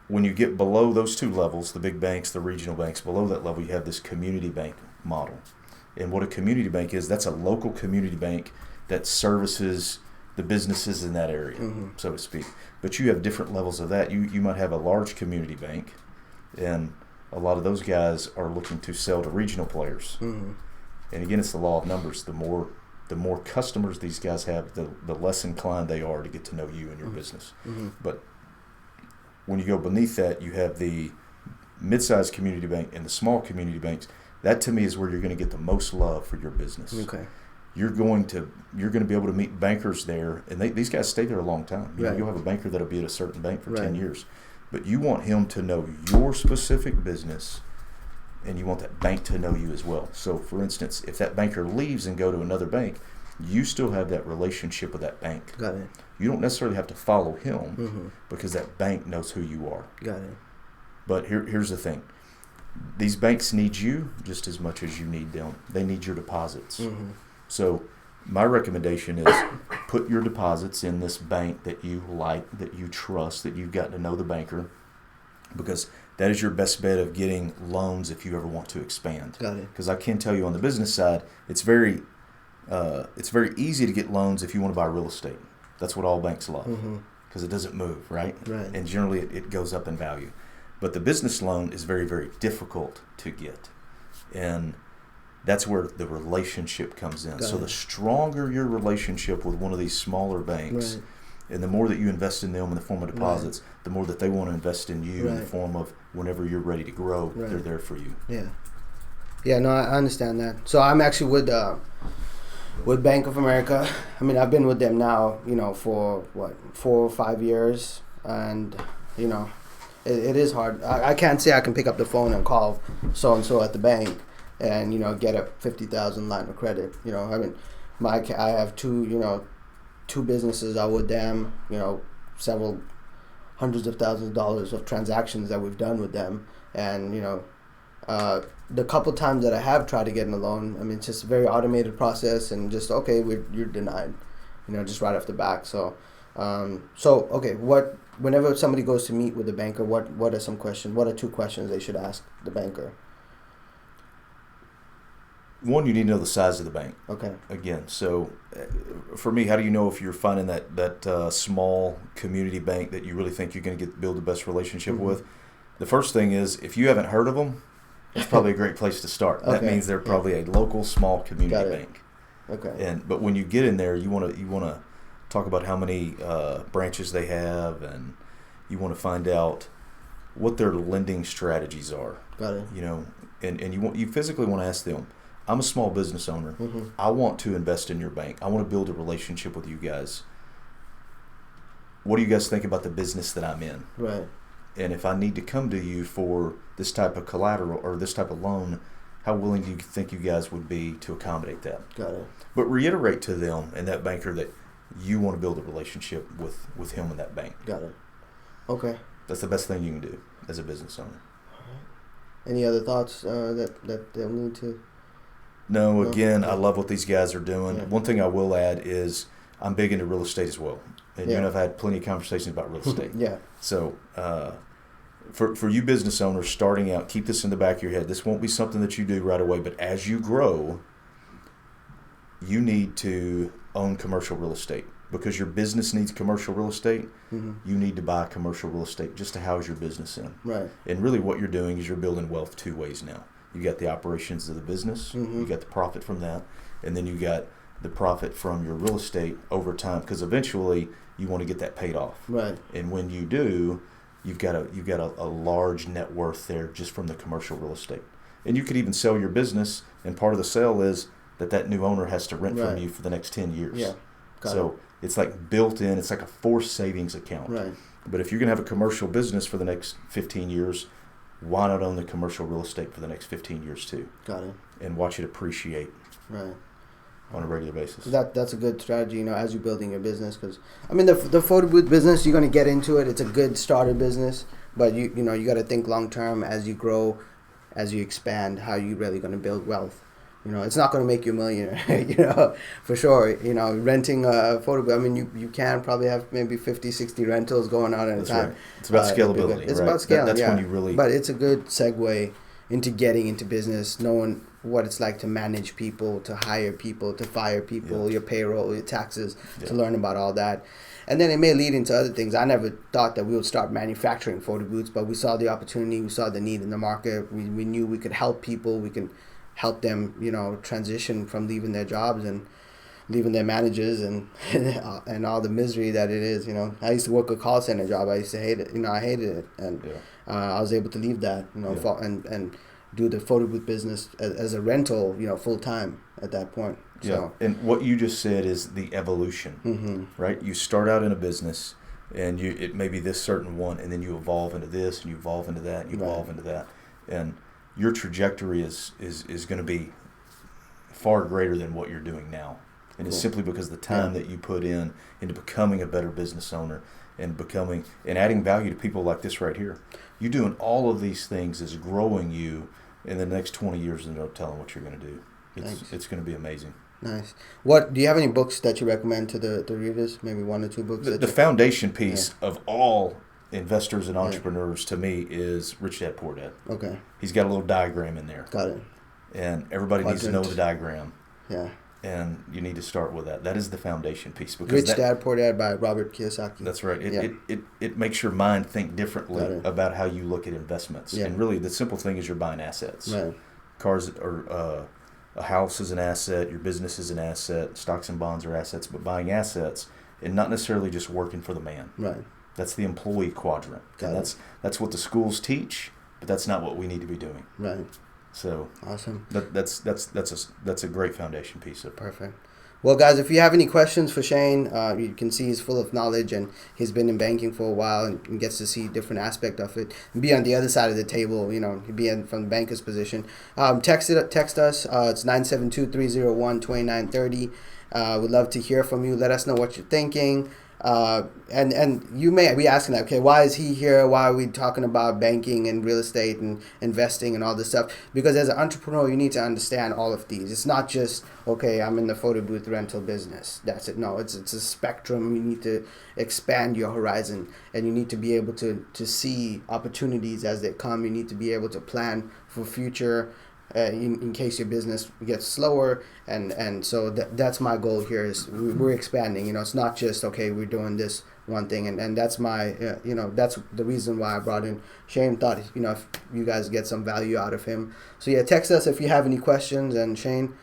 when you get below those two levels, the big banks, the regional banks, below that level, you have this community bank model. And what a community bank is, that's a local community bank that services the businesses in that area, so to speak. But you have different levels of that. You might have a large community bank, and a lot of those guys are looking to sell to regional players. And again, it's the law of numbers. The more customers these guys have, the less inclined they are to get to know you and your business. But when you go beneath that, you have the mid-sized community bank and the small community banks. That to me is where you're going to get the most love for your business. Okay. You're going to be able to meet bankers there, and these guys stay there a long time. Right. You'll have a banker that'll be at a certain bank for 10 Right. years, but you want him to know your specific business, and you want that bank to know you as well. So, for instance, if that banker leaves and go to another bank, you still have that relationship with that bank. Got it. You don't necessarily have to follow him because that bank knows who you are. Got it. But here's the thing. These banks need you just as much as you need them. They need your deposits. So my recommendation is put your deposits in this bank that you like, that you trust, that you've gotten to know the banker, because that is your best bet of getting loans if you ever want to expand. Got it. Because I can tell you on the business side, it's very easy to get loans if you want to buy real estate. That's what all banks love because it doesn't move, right? Right. And generally it goes up in value. But the business loan is very, very difficult to get. And that's where the relationship comes in. Got So it. the stronger your relationship with one of these smaller banks, Right. and the more that you invest in them in the form of deposits, the more that they want to invest in you in the Right. form of whenever you're ready to grow, Right. they're there for you. Yeah. Yeah, no, I understand that. So I'm actually with Bank of America. I mean, I've been with them now, for 4 or 5 years, and it is hard. I can't say I can pick up the phone and call so and so at the bank and get a 50,000 line of credit. I mean, I have two businesses. I with them, several hundreds of thousands of dollars of transactions that we've done with them, and the couple times that I have tried to get in a loan, I mean, it's just a very automated process and just, okay, you're denied, just right off the back. So, okay, whenever somebody goes to meet with a banker, what are some questions? What are 2 questions they should ask the banker? One, you need to know the size of the bank. Okay. Again, so for me, how do you know if you're finding that small community bank that you really think you're going to build the best relationship with? The first thing is, if you haven't heard of them, it's probably a great place to start. Okay. That means they're probably a local small community bank. Okay. But when you get in there, you want to talk about how many branches they have, and you want to find out what their lending strategies are. Got it. And you physically want to ask them, I'm a small business owner. I want to invest in your bank. I want to build a relationship with you guys. What do you guys think about the business that I'm in? Right. And if I need to come to you for this type of collateral or this type of loan, how willing do you think you guys would be to accommodate that? Got it. But reiterate to them and that banker that you want to build a relationship with him and that bank. Got it. Okay. That's the best thing you can do as a business owner. All right. Any other thoughts that they'll need to? No, again, I love what these guys are doing. Yeah. One thing I will add is I'm big into real estate as well. And I've had plenty of conversations about real estate. Yeah. So for you business owners starting out, keep this in the back of your head. This won't be something that you do right away, but as you grow, you need to own commercial real estate. Because your business needs commercial real estate, you need to buy commercial real estate just to house your business in. Right. And really what you're doing is you're building wealth 2 ways now. You got the operations of the business, you got the profit from that, and then you got the profit from your real estate over time, because eventually you want to get that paid off. Right. And when you do, you've got a large net worth there just from the commercial real estate. And you could even sell your business, and part of the sale is that new owner has to rent from you for the next 10 years. Yeah. So it's like built in, it's like a forced savings account. Right. But if you're going to have a commercial business for the next 15 years, why not own the commercial real estate for the next 15 years too? Got it. And watch it appreciate. Right. On a regular basis. That's a good strategy, as you're building your business. Because I mean, the photo booth business, you're going to get into it. It's a good starter business, but you got to think long term as you grow, as you expand. How you really going to build wealth? It's not going to make you a millionaire. For sure. Renting a photo booth. I mean, you can probably have maybe 50, 60 rentals going on at a time. Right. It's about scalability. It's about scaling. That's when you really. But it's a good segue into getting into business, knowing what it's like to manage people, to hire people, to fire people, your payroll, your taxes, to learn about all that. And then it may lead into other things. I never thought that we would start manufacturing photo booths, but we saw the opportunity, we saw the need in the market. We knew we could help people, we can help them, transition from leaving their jobs and leaving their managers and all the misery that it is. I used to work a call center job. I used to hate it. I hated it, and I was able to leave that, and do the photo booth business as a rental, full time at that point. So. And what you just said is the evolution, right? You start out in a business, and it may be this certain one, and then you evolve into this, and you evolve into that, and you evolve into that, and your trajectory is going to be far greater than what you're doing now. And it's simply because the time that you put in into becoming a better business owner and adding value to people like this right here. You doing all of these things is growing you in the next 20 years, and no telling what you're going to do. It's going to be amazing. Nice. Do you have any books that you recommend to the readers? Maybe 1 or 2 books. The foundation piece of all investors and entrepreneurs to me is Rich Dad Poor Dad. Okay. He's got a little diagram in there. Got it. And everybody needs to know the diagram. Yeah. And you need to start with that. That is the foundation piece. Because Rich Dad Poor Dad by Robert Kiyosaki. That's right. It makes your mind think differently about how you look at investments. Yeah. And really, the simple thing is you're buying assets. Right. Cars or a house is an asset. Your business is an asset. Stocks and bonds are assets. But buying assets and not necessarily just working for the man. Right. That's the employee quadrant. And that's what the schools teach, but that's not what we need to be doing. Right. So awesome. That's a great foundation piece of it. Perfect. Well, guys, if you have any questions for Shane, you can see he's full of knowledge and he's been in banking for a while and gets to see different aspect of it. And be on the other side of the table, be from the banker's position. Text us. It's 972-301-2930. We'd love to hear from you. Let us know what you're thinking. And you may be asking, okay, why is he here? Why are we talking about banking and real estate and investing and all this stuff? Because as an entrepreneur, you need to understand all of these. It's not just, okay, I'm in the photo booth rental business. That's it. No, it's a spectrum. You need to expand your horizon, and you need to be able to see opportunities as they come. You need to be able to plan for future in case your business gets slower, and so that's my goal here. Is we're expanding. It's not just, okay, we're doing this one thing, and that's my that's the reason why I brought in Shane. Thought if you guys get some value out of him. So yeah, text us if you have any questions. And Shane,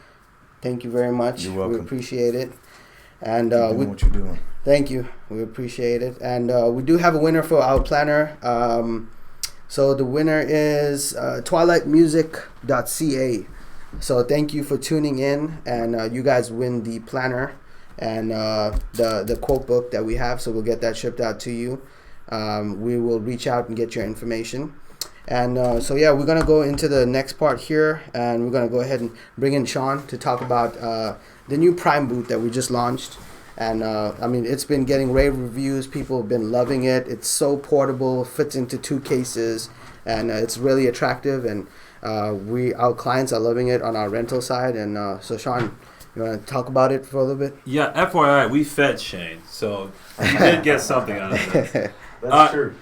thank you very much. You're welcome. We appreciate it. And Keep doing what you're doing. Thank you. We appreciate it. And we do have a winner for our planner. So the winner is twilightmusic.ca. So thank you for tuning in, and you guys win the planner and the quote book that we have. So we'll get that shipped out to you. We will reach out and get your information. And so yeah, we're gonna go into the next part here, and we're gonna go ahead and bring in Sean to talk about the new Prime booth that we just launched. And I mean, it's been getting rave reviews. People have been loving it. It's so portable, fits into 2 cases, and it's really attractive. And our clients are loving it on our rental side. And so, Sean, you want to talk about it for a little bit? Yeah, FYI, we fed Shane, so I did get something out of it. That's true.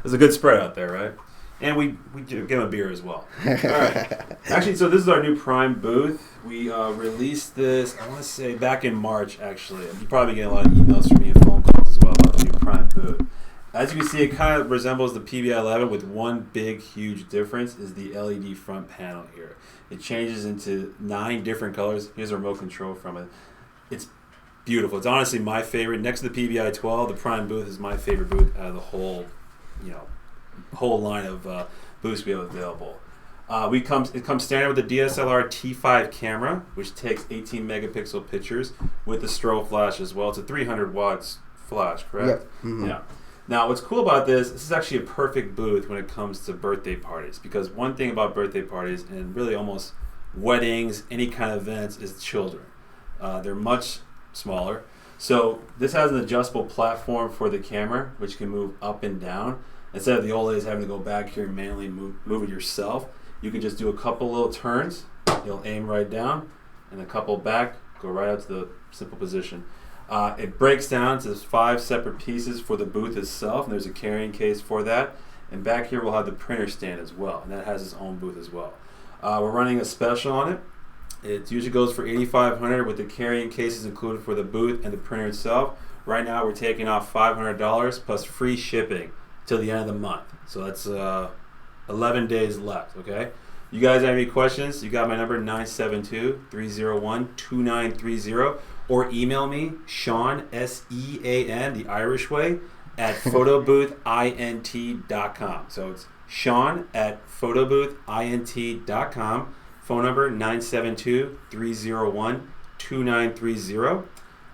There's a good spread out there, right? And we give him a beer as well. All right. Actually, so this is our new Prime booth. We released this, I want to say, back in March, actually. You probably get a lot of emails from me and phone calls as well about the new Prime booth. As you can see, it kind of resembles the PBI 11 with one big, huge difference is the LED front panel here. It changes into 9 different colors. Here's a remote control from it. It's beautiful. It's honestly my favorite. Next to the PBI 12, the Prime booth is my favorite booth out of the whole line of booths we have available. It comes standard with the DSLR T5 camera, which takes 18 megapixel pictures with the strobe flash as well. It's a 300 watts flash, correct? Yep. Mm-hmm. Yeah. Now, what's cool about this is actually a perfect booth when it comes to birthday parties, because one thing about birthday parties and really almost weddings, any kind of events, is children. They're much smaller. So this has an adjustable platform for the camera, which can move up and down. Instead of the old days having to go back here and manually move it yourself, you can just do a couple little turns. You'll aim right down, and a couple back, go right up to the simple position. It breaks down to 5 separate pieces for the booth itself, and there's a carrying case for that. And back here we'll have the printer stand as well, and that has its own booth as well. We're running a special on it. It usually goes for $8,500 with the carrying cases included for the booth and the printer itself. Right now we're taking off $500 plus free shipping till the end of the month. So that's 11 days left, okay? You guys have any questions? You got my number, 972-301-2930, or email me, Sean, S-E-A-N, the Irish way, at photoboothint.com. So it's Sean at photoboothint.com. Phone number, 972-301-2930.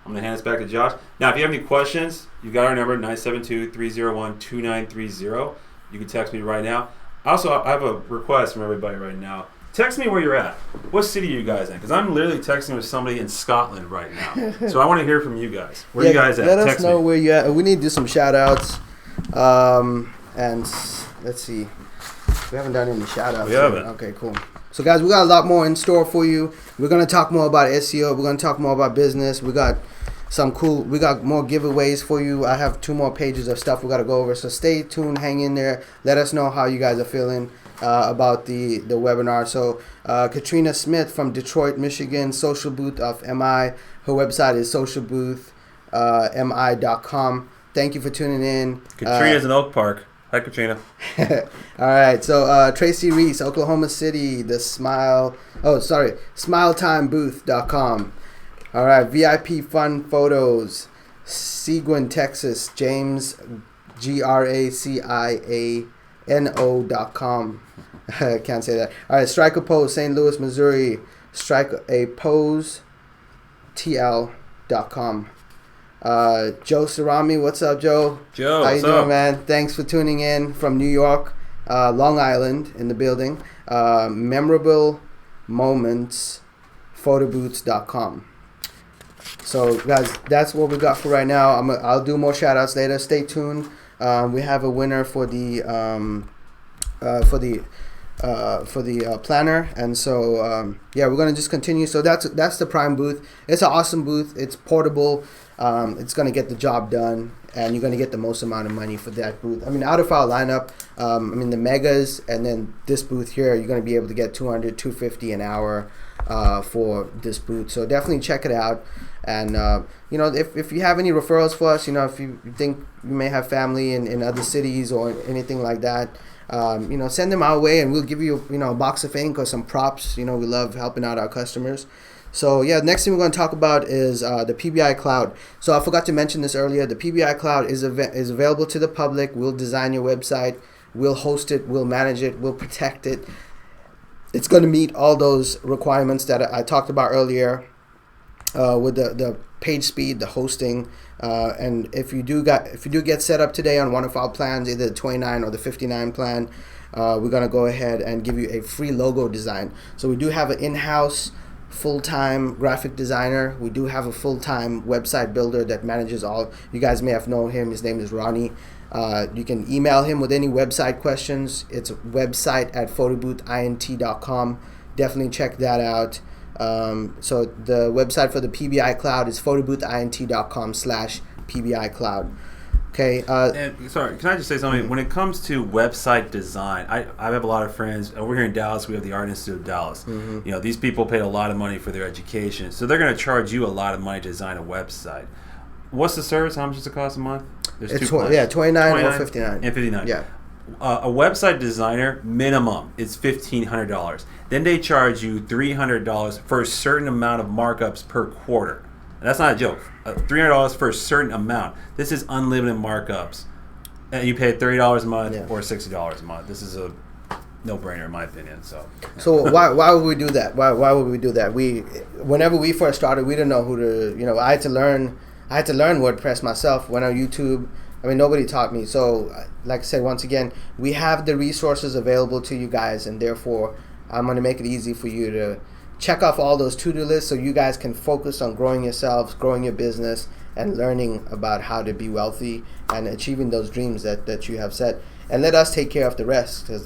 I'm going to hand this back to Josh. Now, if you have any questions, you got our number, 972-301-2930. You can text me right now. Also, I have a request from everybody right now. Text me where you're at. What city are you guys in? Because I'm literally texting with somebody in Scotland right now. So I want to hear from you guys. Where are you guys at? Let us Text know me. where you're at. We need to do some shout-outs. And let's see. We haven't done any shout-outs. We haven't. Okay, cool. So, guys, we got a lot more in store for you. We're going to talk more about SEO. We're going to talk more about business. We got we got more giveaways for you. I have 2 more pages of stuff we got to go over. So stay tuned, hang in there. Let us know how you guys are feeling about the webinar. So Katrina Smith from Detroit, Michigan, Social Booth of MI. Her website is socialboothmi.com. Thank you for tuning in. Katrina's in Oak Park. Hi, Katrina. All right. So Tracy Reese, Oklahoma City, smiletimebooth.com. All right, VIP Fun Photos, Seguin, Texas, James, GRACIANO.com. Can't say that. All right, Strike a Pose, St. Louis, Missouri, StrikeAPoseTL.com. Joe Cerami, what's up, Joe? Joe, how you what's doing, up? man? Thanks for tuning in from New York, Long Island in the building. Memorable Moments, photobooths.com. So guys, that's what we got for right now. I'll do more shout outs later. Stay tuned. We have a winner for the planner, and so yeah, we're gonna just continue. So that's the Prime booth. It's an awesome booth. It's portable. It's gonna get the job done, and you're gonna get the most amount of money for that booth. I mean, out of our lineup, the megas, and then this booth here, you're gonna be able to get $200, $250 an hour for this booth. So definitely check it out. And if you have any referrals for us, if you think you may have family in other cities or anything like that, send them our way, and we'll give you a box of ink or some props. We love helping out our customers. So yeah, next thing we're going to talk about is the PBI Cloud. So I forgot to mention this earlier. The PBI Cloud is available to the public. We'll design your website, we'll host it, we'll manage it, we'll protect it. It's going to meet all those requirements that I talked about earlier, with the page speed, the hosting, and if you do get set up today on one of our plans, either the 29 or the 59 plan, we're going to go ahead and give you a free logo design. So we do have an in-house full-time graphic designer. We do have a full-time website builder that manages all. You guys may have known him. His name is Ronnie. You can email him with any website questions. It's website@photoboothint.com. Definitely check that out. So the website for the PBI Cloud is photoboothint.com/PBI Cloud. Okay. And sorry, can I just say something? When it comes to website design, I have a lot of friends. Over here in Dallas, we have the Art Institute of Dallas. Mm-hmm. These people paid a lot of money for their education, so they're going to charge you a lot of money to design a website. What's the service? How much does it cost a month? There's it's 29 or 59. And 59. Yeah. A website designer minimum is $1,500. Then they charge you $300 for a certain amount of markups per quarter. And that's not a joke. $300 for a certain amount. This is unlimited markups, and you pay $30 a month or $60 a month. This is a no-brainer in my opinion. So why would we do that? Why would we do that? Whenever we first started, we didn't know who to. I had to learn WordPress myself. Went on YouTube. Nobody taught me. So, like I said, once again, we have the resources available to you guys, and therefore, I'm going to make it easy for you to check off all those to-do lists so you guys can focus on growing yourselves, growing your business, and learning about how to be wealthy and achieving those dreams that you have set. And let us take care of the rest, because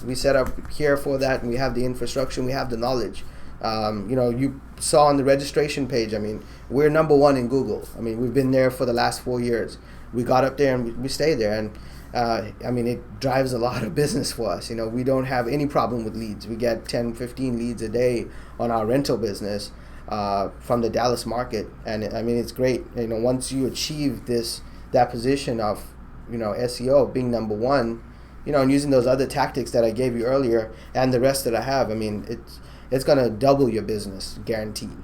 we set up here for that, and we have the infrastructure, and we have the knowledge. You saw on the registration page, we're number one in Google. We've been there for the last 4 years. We got up there and we stay there, and it drives a lot of business for us. We don't have any problem with leads. We get 10, 15 leads a day on our rental business from the Dallas market, and it's great. Once you achieve that position of SEO, being number one, and using those other tactics that I gave you earlier and the rest that I have, it's gonna double your business, guaranteed.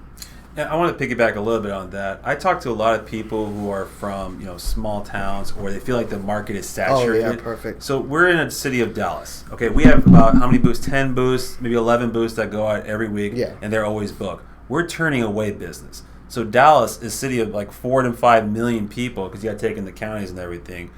I want to piggyback a little bit on that. I talk to a lot of people who are from small towns, or they feel like the market is saturated. Oh yeah, perfect. So we're in a city of Dallas. Okay, we have about how many booths? 10 booths, maybe 11 booths that go out every week, and they're always booked. We're turning away business. So Dallas is a city of like 4 to 5 million people, because you got to take in the counties and everything.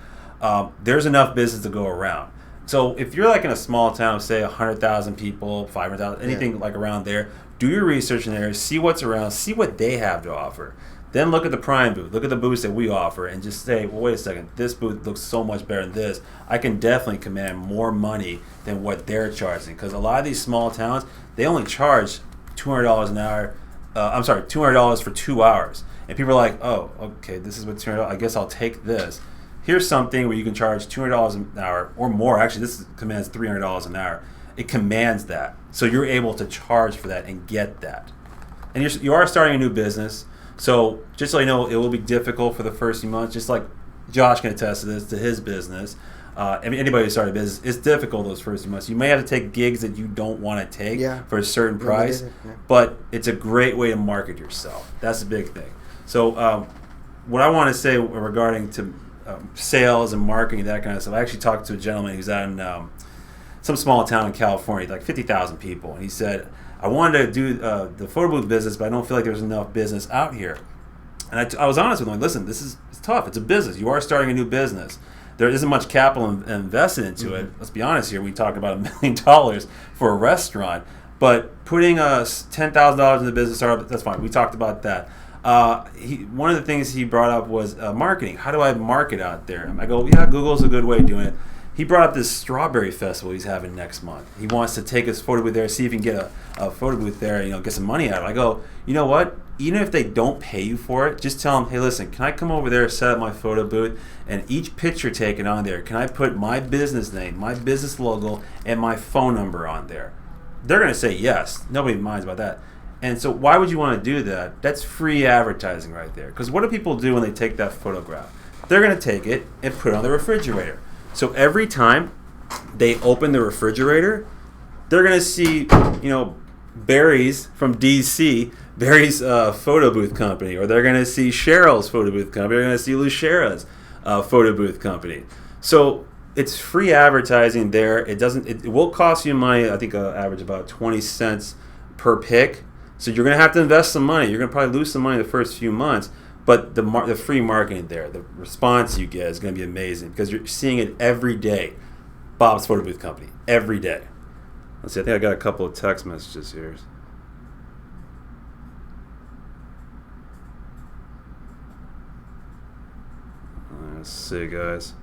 There's enough business to go around. So if you're like in a small town, say 100,000 people, 500,000, anything like around there, do your research in there, see what's around, see what they have to offer. Then look at the Prime booth, look at the booths that we offer, and just say, well, wait a second, this booth looks so much better than this. I can definitely command more money than what they're charging, because a lot of these small towns, they only charge $200 an hour. $200 for 2 hours, and people are like, oh, okay, this is what $200. I guess I'll take this. Here's something where you can charge $200 an hour or more. Actually, this commands $300 an hour. It commands that. So you're able to charge for that and get that. And you are starting a new business. So just so you know, it will be difficult for the first few months. Just like Josh can attest to this, to his business. Anybody who started a business, it's difficult those first few months. You may have to take gigs that you don't want to take for a certain price. But it's a great way to market yourself. That's the big thing. So what I want to say regarding to sales and marketing, that kind of stuff, I actually talked to a gentleman who's out in some small town in California, like 50,000 people, and he said, I wanted to do the photo booth business, but I don't feel like there's enough business out here. And I was honest with him, like, listen, it's tough. It's a business. You are starting a new business. There isn't much capital invested into it. Let's be honest here. We talk about $1 million for a restaurant, but putting $10,000 in the business startup, that's fine. We talked about that. One of the things he brought up was marketing. How do I market out there? I go, yeah, Google's a good way of doing it. He brought up this strawberry festival he's having next month. He wants to take his photo booth there, see if he can get a photo booth there, get some money out of it. I go, you know what? Even if they don't pay you for it, just tell them, hey, listen, can I come over there, set up my photo booth, and each picture taken on there, can I put my business name, my business logo, and my phone number on there? They're going to say yes. Nobody minds about that. And so why would you want to do that? That's free advertising right there. Because what do people do when they take that photograph? They're going to take it and put it on the refrigerator. So every time they open the refrigerator, they're going to see, Barry's from DC, Barry's photo booth company, or they're going to see Cheryl's photo booth company, they're going to see Lucera's photo booth company. So it's free advertising there. It will cost you money. I think average about 20 cents per pick. So you're going to have to invest some money. You're going to probably lose some money the first few months. But the free marketing there, the response you get is going to be amazing because you're seeing it every day. Bob's Photo Booth Company, every day. Let's see, I think I got a couple of text messages here. Let's see, guys.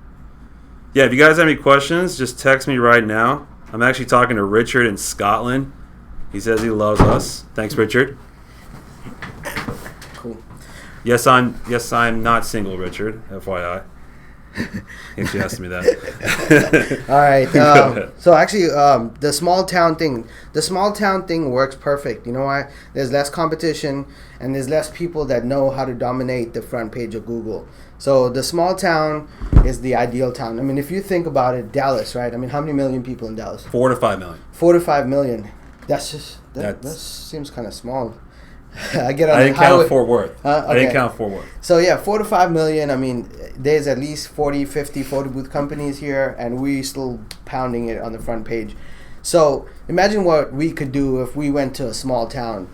Yeah, if you guys have any questions, just text me right now. I'm actually talking to Richard in Scotland. He says he loves us. Thanks, Richard. Cool. Yes, I'm not single, Richard. FYI. In case you asked me that. All right. So actually, the small town thing works perfect. You know why? There's less competition and there's less people that know how to dominate the front page of Google. So the small town is the ideal town. I mean, if you think about it, Dallas, right? I mean, how many million people in Dallas? 4 to 5 million. 4 to 5 million. That seems kind of small. I didn't count Fort Worth. Okay. I didn't count Fort Worth. So yeah, 4 to 5 million. I mean, there's at least 40, 50 photo booth companies here, and we still pounding it on the front page. So imagine what we could do if we went to a small town,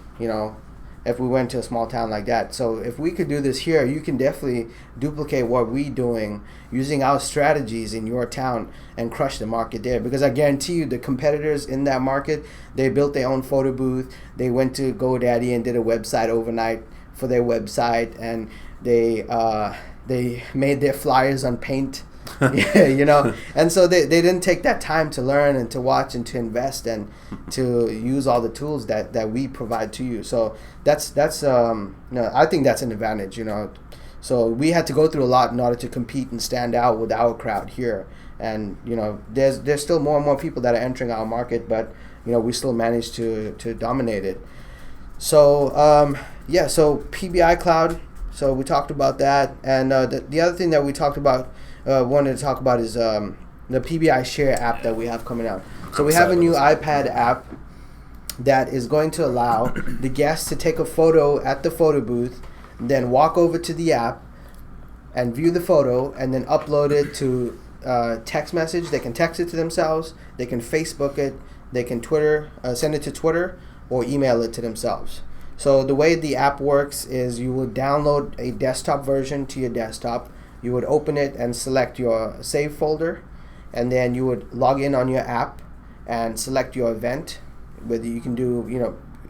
if we went to a small town like that. So if we could do this here, you can definitely duplicate what we're doing using our strategies in your town and crush the market there. Because I guarantee you the competitors in that market, they built their own photo booth. They went to GoDaddy and did a website overnight for their website, and they made their flyers on Paint. And so they didn't take that time to learn and to watch and to invest and to use all the tools that we provide to you. So that's I think that's an advantage. So we had to go through a lot in order to compete and stand out with our crowd here. And there's still more and more people that are entering our market, but we still managed to dominate it. So so PBI Cloud. So we talked about that, and the other thing that we wanted to talk about is the PBI Share app that we have coming out. So we have a new iPad app that is going to allow the guests to take a photo at the photo booth, then walk over to the app and view the photo, and then upload it to text message. They can text it to themselves, they can Facebook it, they can send it to Twitter, or email it to themselves. So the way the app works is you will download a desktop version to your desktop. You would open it and select your save folder, and then you would log in on your app and select your event. Whether you can do,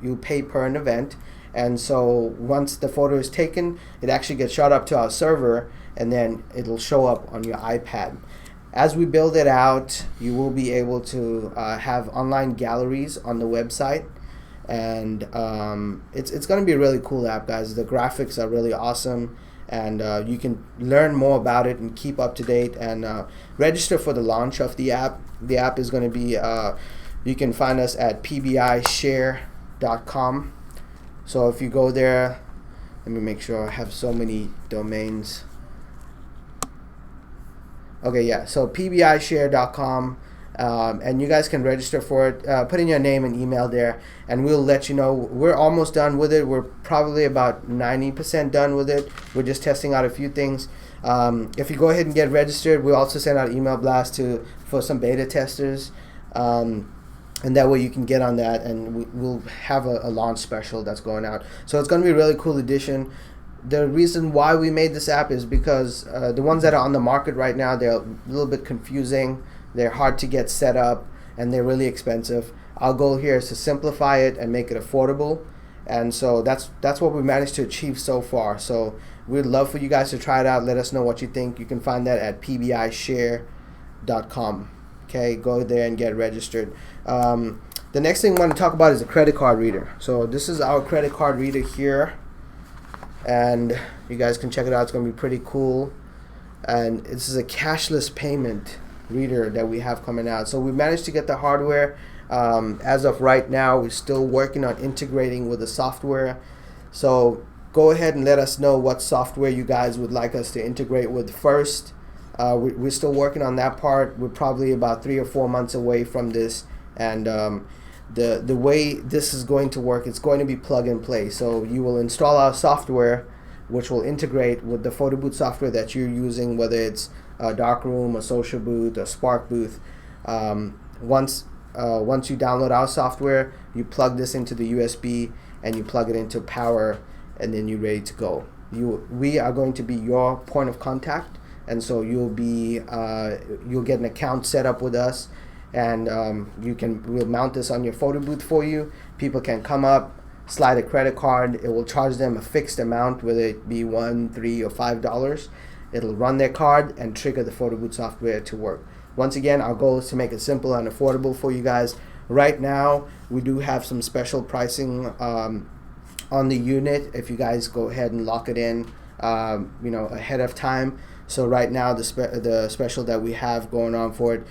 you pay per an event. And so once the photo is taken, it actually gets shot up to our server, and then it'll show up on your iPad. As we build it out, you will be able to have online galleries on the website. And it's going to be a really cool app, guys. The graphics are really awesome. And you can learn more about it and keep up to date and register for the launch of the app. The app is going to be, you can find us at pbishare.com. So if you go there, let me make sure I have so many domains. Okay, yeah, so pbishare.com. And you guys can register for it. Put in your name and email there, and we'll let you know. We're almost done with it. We're probably about 90% done with it. We're just testing out a few things. If you go ahead and get registered, we'll also send out email blasts for some beta testers, and that way you can get on that, and we'll have a launch special that's going out. So it's going to be a really cool addition. The reason why we made this app is because the ones that are on the market right now, they're a little bit confusing. They're hard to get set up, and they're really expensive. Our goal here is to simplify it and make it affordable. And so that's what we managed to achieve so far. So we'd love for you guys to try it out. Let us know what you think. You can find that at pbishare.com. Okay, go there and get registered. The next thing I want to talk about is a credit card reader. So this is our credit card reader here, and you guys can check it out. It's going to be pretty cool. And this is a cashless payment reader that we have coming out. So we managed to get the hardware. As of right now, we're still working on integrating with the software. So go ahead and let us know what software you guys would like us to integrate with first. We're still working on that part. We're probably about 3 or 4 months away from this. And the way this is going to work, it's going to be plug and play. So you will install our software, which will integrate with the photo booth software that you're using, whether it's a Darkroom, a Social Booth, a Spark Booth. Once you download our software, you plug this into the USB and you plug it into power, and then you're ready to go. We are going to be your point of contact, and so you'll get an account set up with us, and we'll mount this on your photo booth for you. People can come up, slide a credit card. It will charge them a fixed amount, whether it be $1, $3, or $5. It'll run their card and trigger the photo booth software to work. Once again, our goal is to make it simple and affordable for you guys. Right now, we do have some special pricing on the unit if you guys go ahead and lock it in ahead of time. So right now, the special that we have going on for it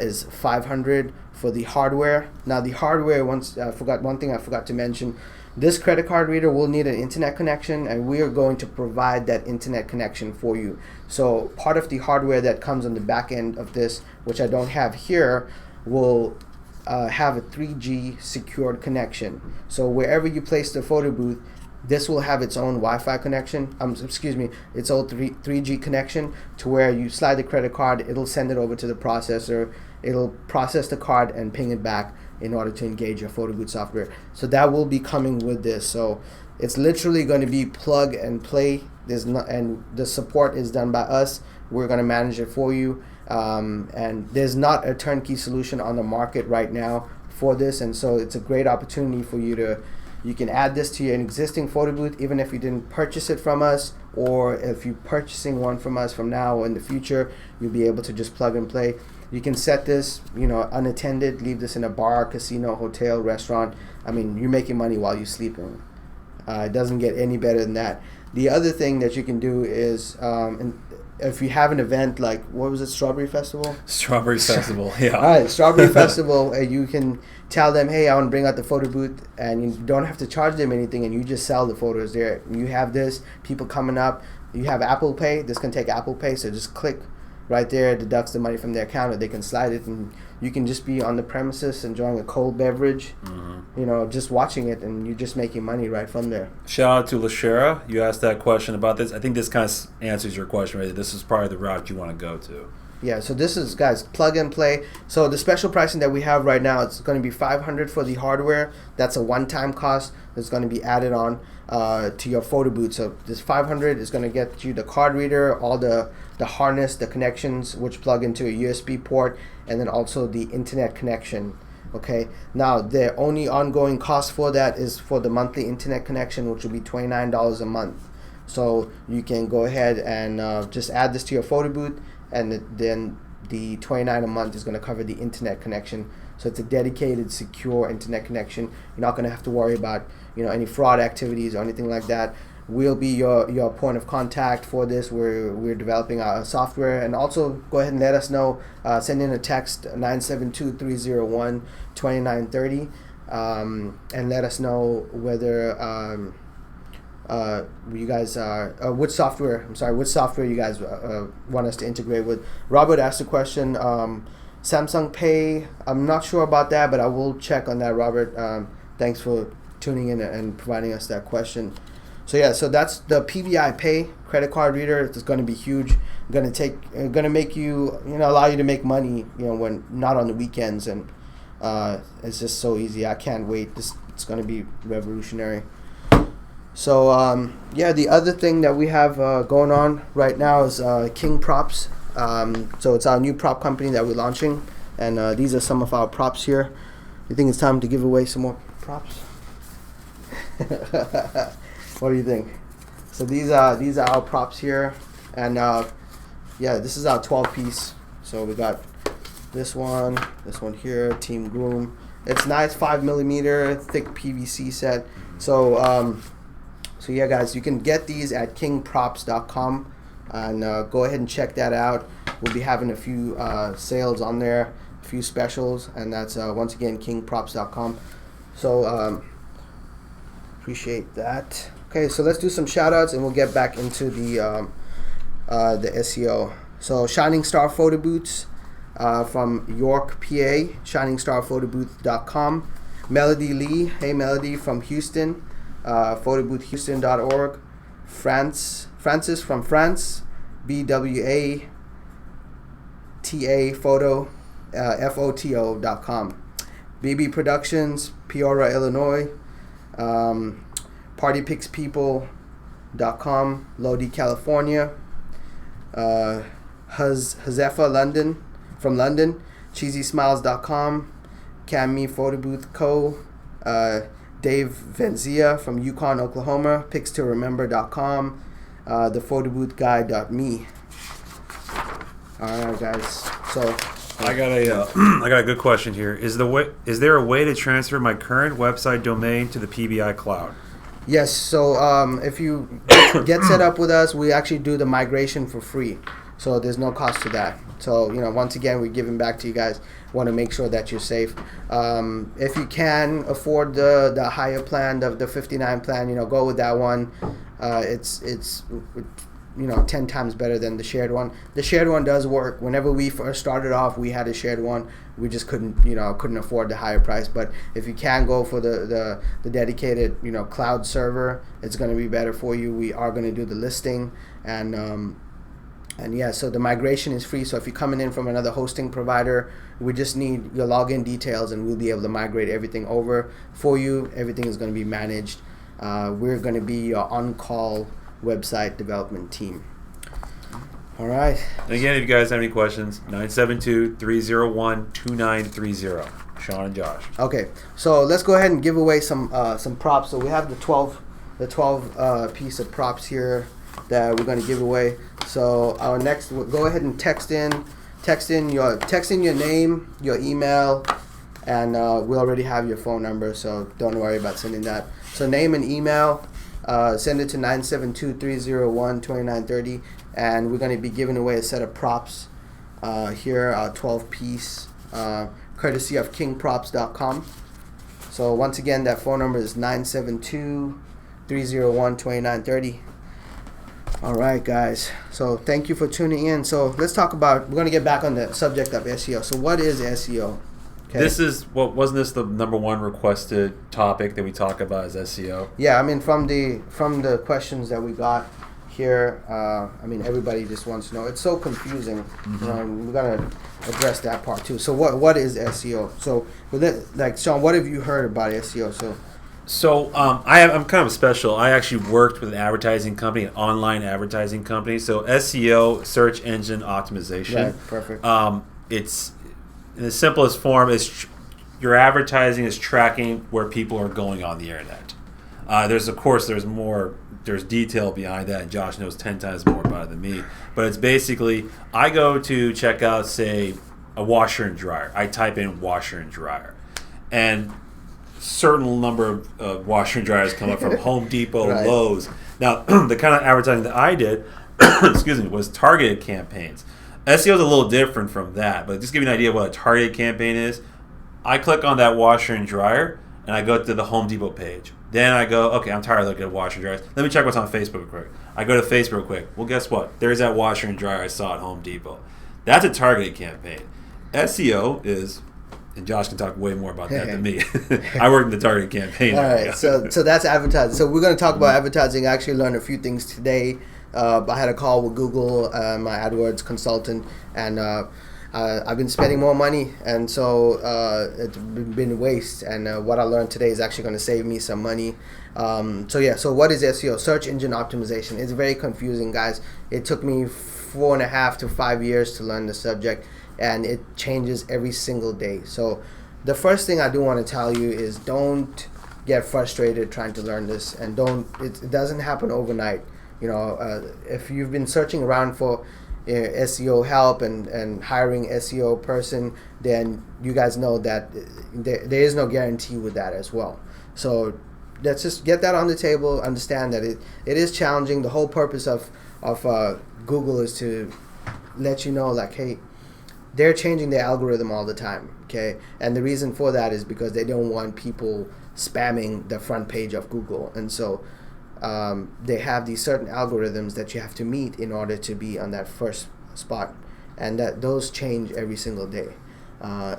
is $500 for the hardware. Now the hardware, one thing I forgot to mention, this credit card reader will need an internet connection, and we are going to provide that internet connection for you. So part of the hardware that comes on the back end of this, which I don't have here, will have a 3G secured connection. So wherever you place the photo booth, this will have its own Wi-Fi connection, its own 3G connection, to where you slide the credit card, it'll send it over to the processor, it'll process the card and ping it back in order to engage your photo booth software. So that will be coming with this. So it's literally going to be plug and play. And the support is done by us. We're going to manage it for you. And there's not a turnkey solution on the market right now for this, and so it's a great opportunity for you can add this to your existing photo booth, even if you didn't purchase it from us, or if you're purchasing one from us from now or in the future, you'll be able to just plug and play. You can set this, unattended, leave this in a bar, casino, hotel, restaurant. I mean, you're making money while you're sleeping. It doesn't get any better than that. The other thing that you can do is, if you have an event like, what was it, Strawberry Festival? Strawberry Festival, yeah. All right, Strawberry Festival, you can tell them, hey, I want to bring out the photo booth, and you don't have to charge them anything, and you just sell the photos there. You have this, people coming up, you have Apple Pay, this can take Apple Pay, so just click right there, it deducts the money from their account, or they can slide it, and you can just be on the premises enjoying a cold beverage, just watching it, and you're just making money right from there. Shout out to Lashera. You asked that question about this. I think this kind of answers your question right. This is probably the route you want to go to. Yeah, so this is, guys, plug and play. So the special pricing that we have right now, it's going to be $500 for the hardware. That's a one-time cost that's going to be added on to your photo booth. So this $500 is going to get you the card reader, all the harness, the connections, which plug into a USB port, and then also the internet connection. Okay, now the only ongoing cost for that is for the monthly internet connection, which will be $29 a month. So you can go ahead and just add this to your photo booth, and then the $29 a month is going to cover the internet connection. So it's a dedicated, secure internet connection. You're not going to have to worry about any fraud activities or anything like that. We'll be your point of contact for this. We're developing our software, and also go ahead and let us know. Send in a text 972-301-2930, and let us know whether you guys which software you guys want us to integrate with. Robert asked a question. Samsung Pay, I'm not sure about that, but I will check on that, Robert. Thanks for tuning in and providing us that question. So that's the PBI Pay credit card reader. It's going to be huge. Going to make you, allow you to make money, when not on the weekends, and it's just so easy. I can't wait. It's going to be revolutionary. So the other thing that we have going on right now is King Props. So it's our new prop company that we're launching, and these are some of our props here. You think it's time to give away some more props? What do you think? So these are our props here, and yeah, this is our 12 piece. So we got this one here, Team Groom. It's nice, 5mm thick PVC set. So so yeah, guys, you can get these at kingprops.com, and go ahead and check that out. We'll be having a few sales on there, a few specials, and that's once again kingprops.com. So appreciate that. Okay, so let's do some shout outs and we'll get back into the SEO. So Shining Star Photo Booths from York, PA, shiningstarphotobooth.com. Melody Lee, hey Melody, from Houston, photoboothhouston.org. Francis from France, BWATA photo, FOTO.com. BB Productions, Peoria, Illinois. Partypicspeople.com, Lodi, California. Hazefa London, from London. CheesySmiles.com, Cammy Photo Booth Co. Dave Venzia from Yukon, Oklahoma. Pics2remember.com. ThePhotoBoothGuy.me. All right, guys. So I got a good question here. Is there a way to transfer my current website domain to the PBI cloud? yes. So if you get set up with us, we actually do the migration for free. So there's no cost to that. So once again, we're giving back to you guys. Want to make sure that you're safe. If you can afford the higher plan, the 59 plan, go with that one. It's 10 times better than the shared one. The shared one does work. Whenever we first started off, we had a shared one. We just couldn't afford the higher price. But if you can go for the dedicated cloud server, it's going to be better for you. We are going to do the listing, and yeah, so the migration is free. So if you're coming in from another hosting provider, we just need your login details and we'll be able to migrate everything over for you. Everything is going to be managed. We're going to be your on-call website development team. All right. And again, if you guys have any questions, 972-301-2930. Sean and Josh. Okay, so let's go ahead and give away some props. So we have the 12 piece of props here that we're going to give away. So our next, go ahead and text in your name, your email, and we already have your phone number, so don't worry about sending that. So name and email, send it to 972-301-2930, and we're going to be giving away a set of props here, 12 piece, courtesy of kingprops.com. So once again, that phone number is 972-301-2930. All right, guys. So thank you for tuning in. So let's talk about, we're going to get back on the subject of SEO. So what is SEO? Okay. This is wasn't this the number one requested topic that we talk about is SEO? Yeah, I mean from the questions that we got here, I mean everybody just wants to know. It's so confusing. We're going to address that part too. So what is SEO? So like Sean, what have you heard about SEO? So I'm kind of special. I actually worked with an advertising company, an online advertising company. So SEO, search engine optimization. Right, perfect. It's in the simplest form is your advertising is tracking where people are going on the internet. There's detail behind that, and Josh knows 10 times more about it than me. But it's basically, I go to check out, say, a washer and dryer. I type in washer and dryer, and certain number of washer and dryers come up from Home Depot, right. Lowe's. Now, the kind of advertising that I did, was targeted campaigns. SEO is a little different from that, but just to give you an idea of what a targeted campaign is, I click on that washer and dryer, and I go to the Home Depot page. Then I go, okay, I'm tired of looking at washer and dryers. Let me check what's on Facebook real quick. I go to Facebook real quick. Well, guess what? There's that washer and dryer I saw at Home Depot. That's a targeted campaign. SEO is, and Josh can talk way more about that than me. I work in the targeted campaign. All right, so that's advertising. So we're going to talk about advertising. I actually learned a few things today. I had a call with Google, my AdWords consultant, and I've been spending more money, and so it's been waste. And what I learned today is actually going to save me some money. So what is SEO? Search engine optimization. It's very confusing, guys. It took me 4.5 to 5 years to learn the subject, and it changes every single day. So the first thing I do want to tell you is don't get frustrated trying to learn this, and it doesn't happen overnight. If you've been searching around for SEO help and hiring SEO person, then you guys know that there is no guarantee with that as well. So let's just get that on the table. Understand that it is challenging. The whole purpose of Google is to let you know, like, hey, they're changing their algorithm all the time, okay? And the reason for that is because they don't want people spamming the front page of Google. And so they have these certain algorithms that you have to meet in order to be on that first spot. And that those change every single day.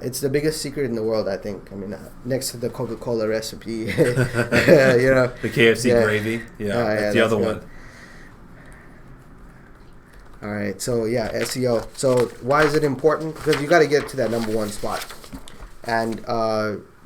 It's the biggest secret in the world, I think. I mean, next to the Coca-Cola recipe, the KFC gravy. That's the other one. All right, so SEO. So why is it important? Because you got to get to that number one spot, and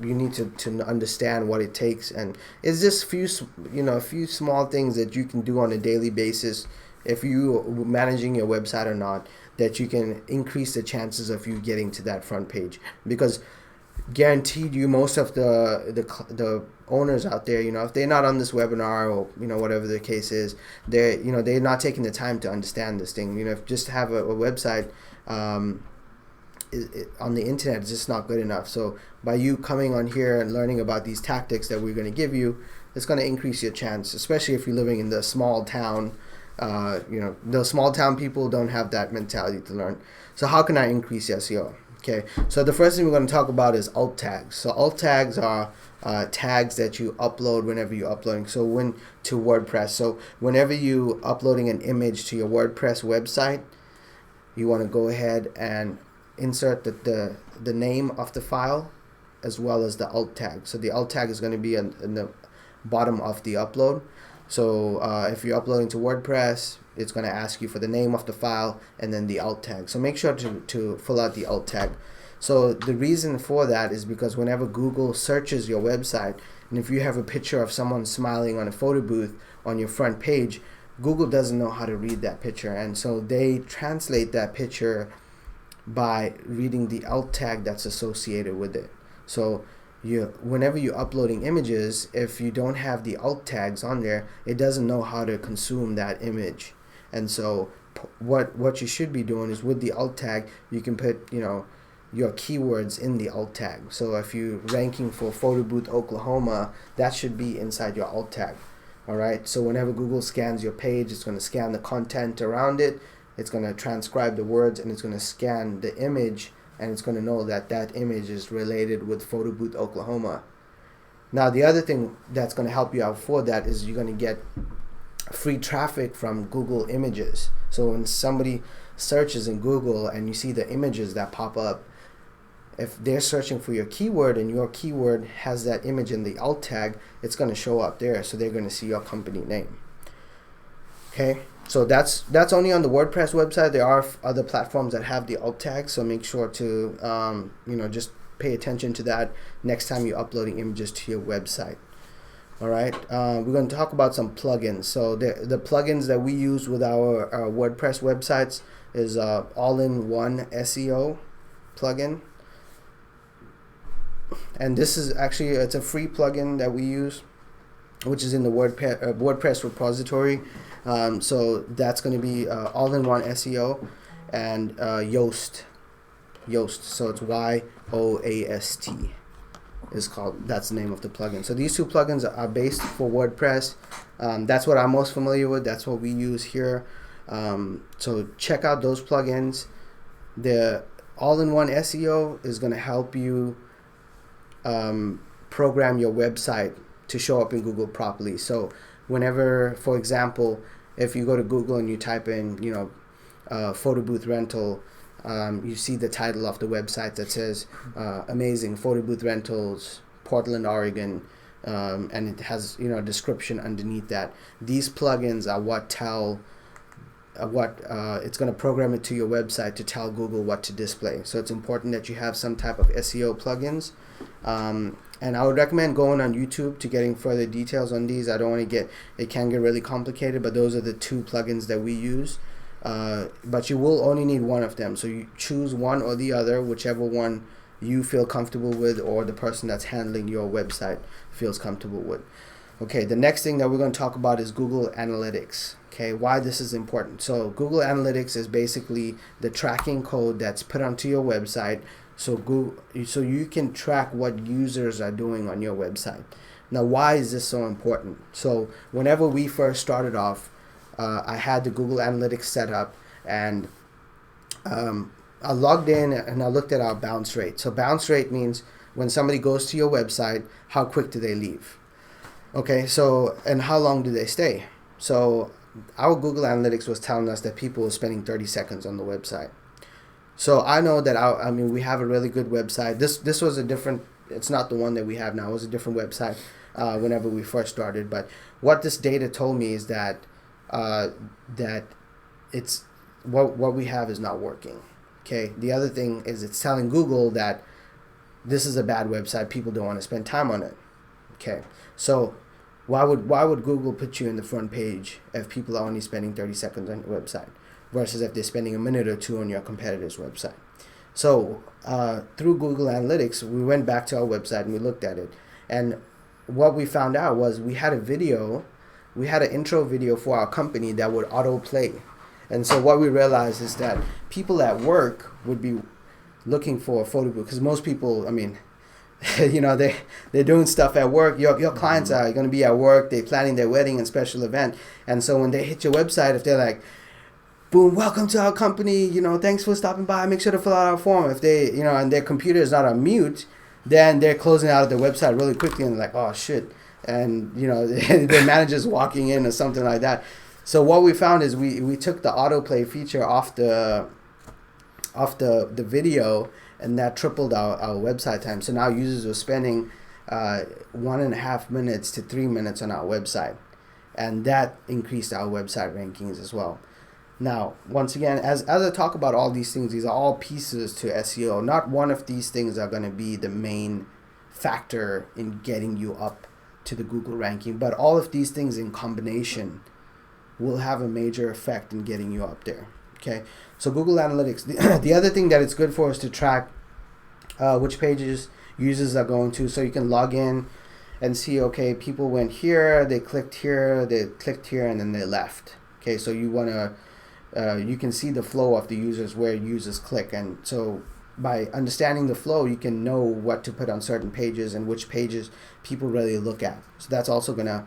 you need to understand what it takes. And it's just a few small things that you can do on a daily basis, if you managing your website or not, that you can increase the chances of you getting to that front page. Because guaranteed you, most of the owners out there, if they're not on this webinar or whatever the case is, they're not taking the time to understand this thing. If just have a website on the internet is just not good enough. So by you coming on here and learning about these tactics that we're going to give you, it's going to increase your chance, especially if you're living in the small town. The small town people don't have that mentality to learn. So how can I increase SEO? Okay, so the first thing we're going to talk about is alt tags. So alt tags are tags that you upload whenever you're uploading. So to WordPress. So whenever you uploading an image to your WordPress website, you want to go ahead and insert the name of the file as well as the alt tag. So the alt tag is going to be in the bottom of the upload. So if you're uploading to WordPress, it's going to ask you for the name of the file and then the alt tag. So make sure to fill out the alt tag. So the reason for that is because whenever Google searches your website, and if you have a picture of someone smiling on a photo booth on your front page, Google doesn't know how to read that picture. And so they translate that picture by reading the alt tag that's associated with it. So whenever you're uploading images, if you don't have the alt tags on there, it doesn't know how to consume that image. And so what you should be doing is with the alt tag, you can put your keywords in the alt tag. So if you're ranking for photo booth Oklahoma, that should be inside your alt tag. All right, so whenever Google scans your page, it's going to scan the content around it, it's going to transcribe the words, and it's going to scan the image, and it's going to know that that image is related with photo booth Oklahoma. Now the other thing that's going to help you out for that is you're going to get free traffic from Google Images. So when somebody searches in Google and you see the images that pop up, if they're searching for your keyword and your keyword has that image in the alt tag, it's going to show up there, so they're going to see your company name. Okay, so that's only on the WordPress website. There are other platforms that have the alt tag, so make sure to just pay attention to that next time you're uploading images to your website. All right, we're going to talk about some plugins. So the plugins that we use with our WordPress websites is all-in-one SEO plugin. And this is actually, it's a free plugin that we use, which is in the WordPress repository. So that's going to be all-in-one SEO and Yoast. So it's YOAST is called. That's the name of the plugin. So these two plugins are based for WordPress. That's what I'm most familiar with. That's what we use here. So check out those plugins. The all-in-one SEO is going to help you program your website to show up in Google properly. So whenever, for example, if you go to Google and you type in, photo booth rental, you see the title of the website that says amazing photo booth rentals, Portland, Oregon, and it has a description underneath that. These plugins are what tell it's going to program it to your website to tell Google what to display. So it's important that you have some type of SEO plugins. And I would recommend going on YouTube to getting further details on these. I don't want to it can get really complicated, but those are the two plugins that we use. But you will only need one of them. So you choose one or the other, whichever one you feel comfortable with, or the person that's handling your website feels comfortable with. Okay, the next thing that we're going to talk about is Google Analytics. Okay, why this is important. So Google Analytics is basically the tracking code that's put onto your website, so you can track what users are doing on your website. Now, why is this so important? So whenever we first started off, I had the Google Analytics set up, and I logged in and I looked at our bounce rate. So bounce rate means when somebody goes to your website, how quick do they leave? Okay, so, and how long do they stay? So our Google Analytics was telling us that people were spending 30 seconds on the website. So I know that we have a really good website. This was a different, it's not the one that we have now. It was a different website whenever we first started. But what this data told me is that it's what we have is not working. Okay. The other thing is it's telling Google that this is a bad website. People don't want to spend time on it. Okay. So why would Google put you in the front page if people are only spending 30 seconds on your website versus if they're spending a minute or two on your competitor's website? So through Google Analytics, we went back to our website and we looked at it. And what we found out was we had an intro video for our company that would autoplay. And so what we realized is that people at work would be looking for a photo booth, because most people, they're doing stuff at work. Your clients are going to be at work. They're planning their wedding and special event. And so when they hit your website, if they're like, boom, welcome to our company, thanks for stopping by, make sure to fill out our form. If they, and their computer is not on mute, then they're closing out of the website really quickly and like, oh shit. And, their manager's walking in or something like that. So what we found is we took the autoplay feature off the video, and that tripled our website time. So now users were spending 1.5 minutes to 3 minutes on our website, and that increased our website rankings as well. Now, once again, as I talk about all these things, these are all pieces to SEO. Not one of these things are going to be the main factor in getting you up to the Google ranking, but all of these things in combination will have a major effect in getting you up there. Okay, so Google Analytics. The other thing that it's good for is to track which pages users are going to, so you can log in and see, okay, people went here, they clicked here, and then they left. Okay, so you want to, you can see the flow of the users, where users click, and so by understanding the flow, you can know what to put on certain pages and which pages people really look at. So that's also going to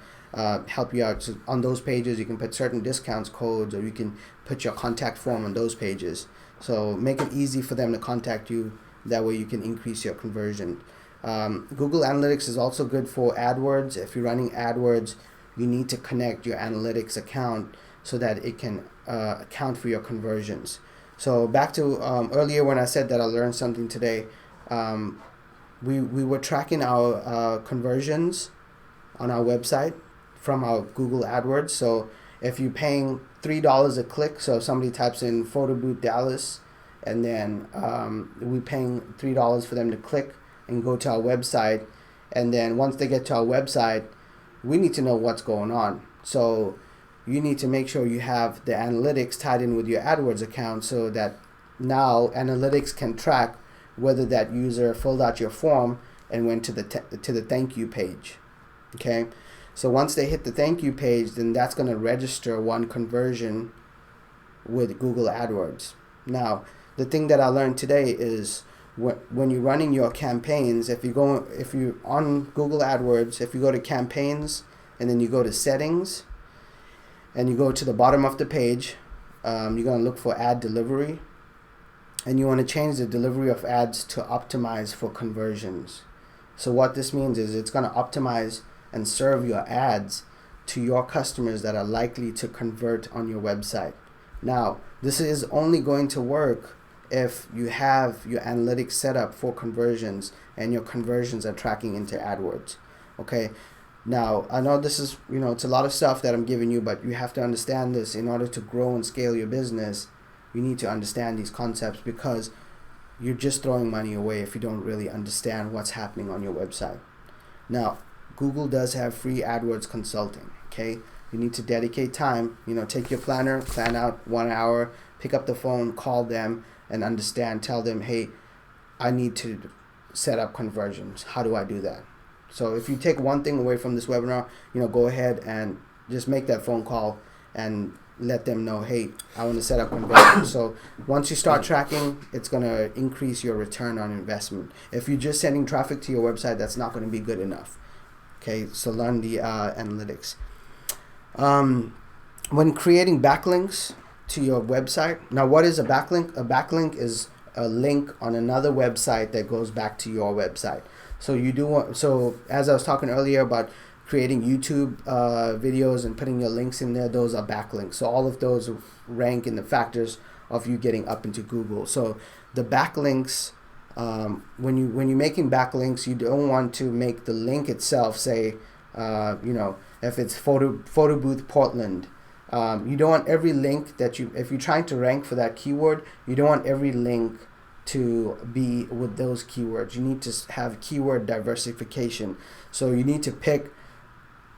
help you out. So on those pages, you can put certain discounts, codes, or you can put your contact form on those pages. So make it easy for them to contact you. That way you can increase your conversion. Google Analytics is also good for AdWords. If you're running AdWords, you need to connect your analytics account so that it can account for your conversions. So back to earlier when I said that I learned something today, we were tracking our conversions on our website from our Google AdWords. So if you're paying $3 a click, so if somebody types in photo booth Dallas, and then we're paying $3 for them to click and go to our website, and then once they get to our website, we need to know what's going on. So you need to make sure you have the analytics tied in with your AdWords account, so that now analytics can track whether that user filled out your form and went to the thank you page. Okay, so once they hit the thank you page, then that's going to register one conversion with Google AdWords. Now, the thing that I learned today is when you're running your campaigns, if you're on Google AdWords, if you go to campaigns and then you go to settings and you go to the bottom of the page, you're going to look for ad delivery, and you want to change the delivery of ads to optimize for conversions. So what this means is it's going to optimize and serve your ads to your customers that are likely to convert on your website. Now, this is only going to work if you have your analytics set up for conversions and your conversions are tracking into AdWords. Okay. Now, I know this is, it's a lot of stuff that I'm giving you, but you have to understand this in order to grow and scale your business. You need to understand these concepts, because you're just throwing money away if you don't really understand what's happening on your website. Now, Google does have free AdWords consulting. Okay. You need to dedicate time, take your planner, plan out 1 hour, pick up the phone, call them, and understand, tell them, hey, I need to set up conversions. How do I do that? So if you take one thing away from this webinar, go ahead and just make that phone call and let them know, hey, I want to set up conversions. So once you start tracking, it's going to increase your return on investment. If you're just sending traffic to your website, that's not going to be good enough. Okay, so learn the analytics. When creating backlinks to your website, now what is a backlink? A backlink is a link on another website that goes back to your website. So as I was talking earlier about creating YouTube videos and putting your links in there, those are backlinks. So all of those rank in the factors of you getting up into Google. So the backlinks, when you're making backlinks, you don't want to make the link itself say, if it's photo booth Portland. You don't want every link if you're trying to rank for that keyword, you don't want every link to be with those keywords. You need to have keyword diversification. So you need to pick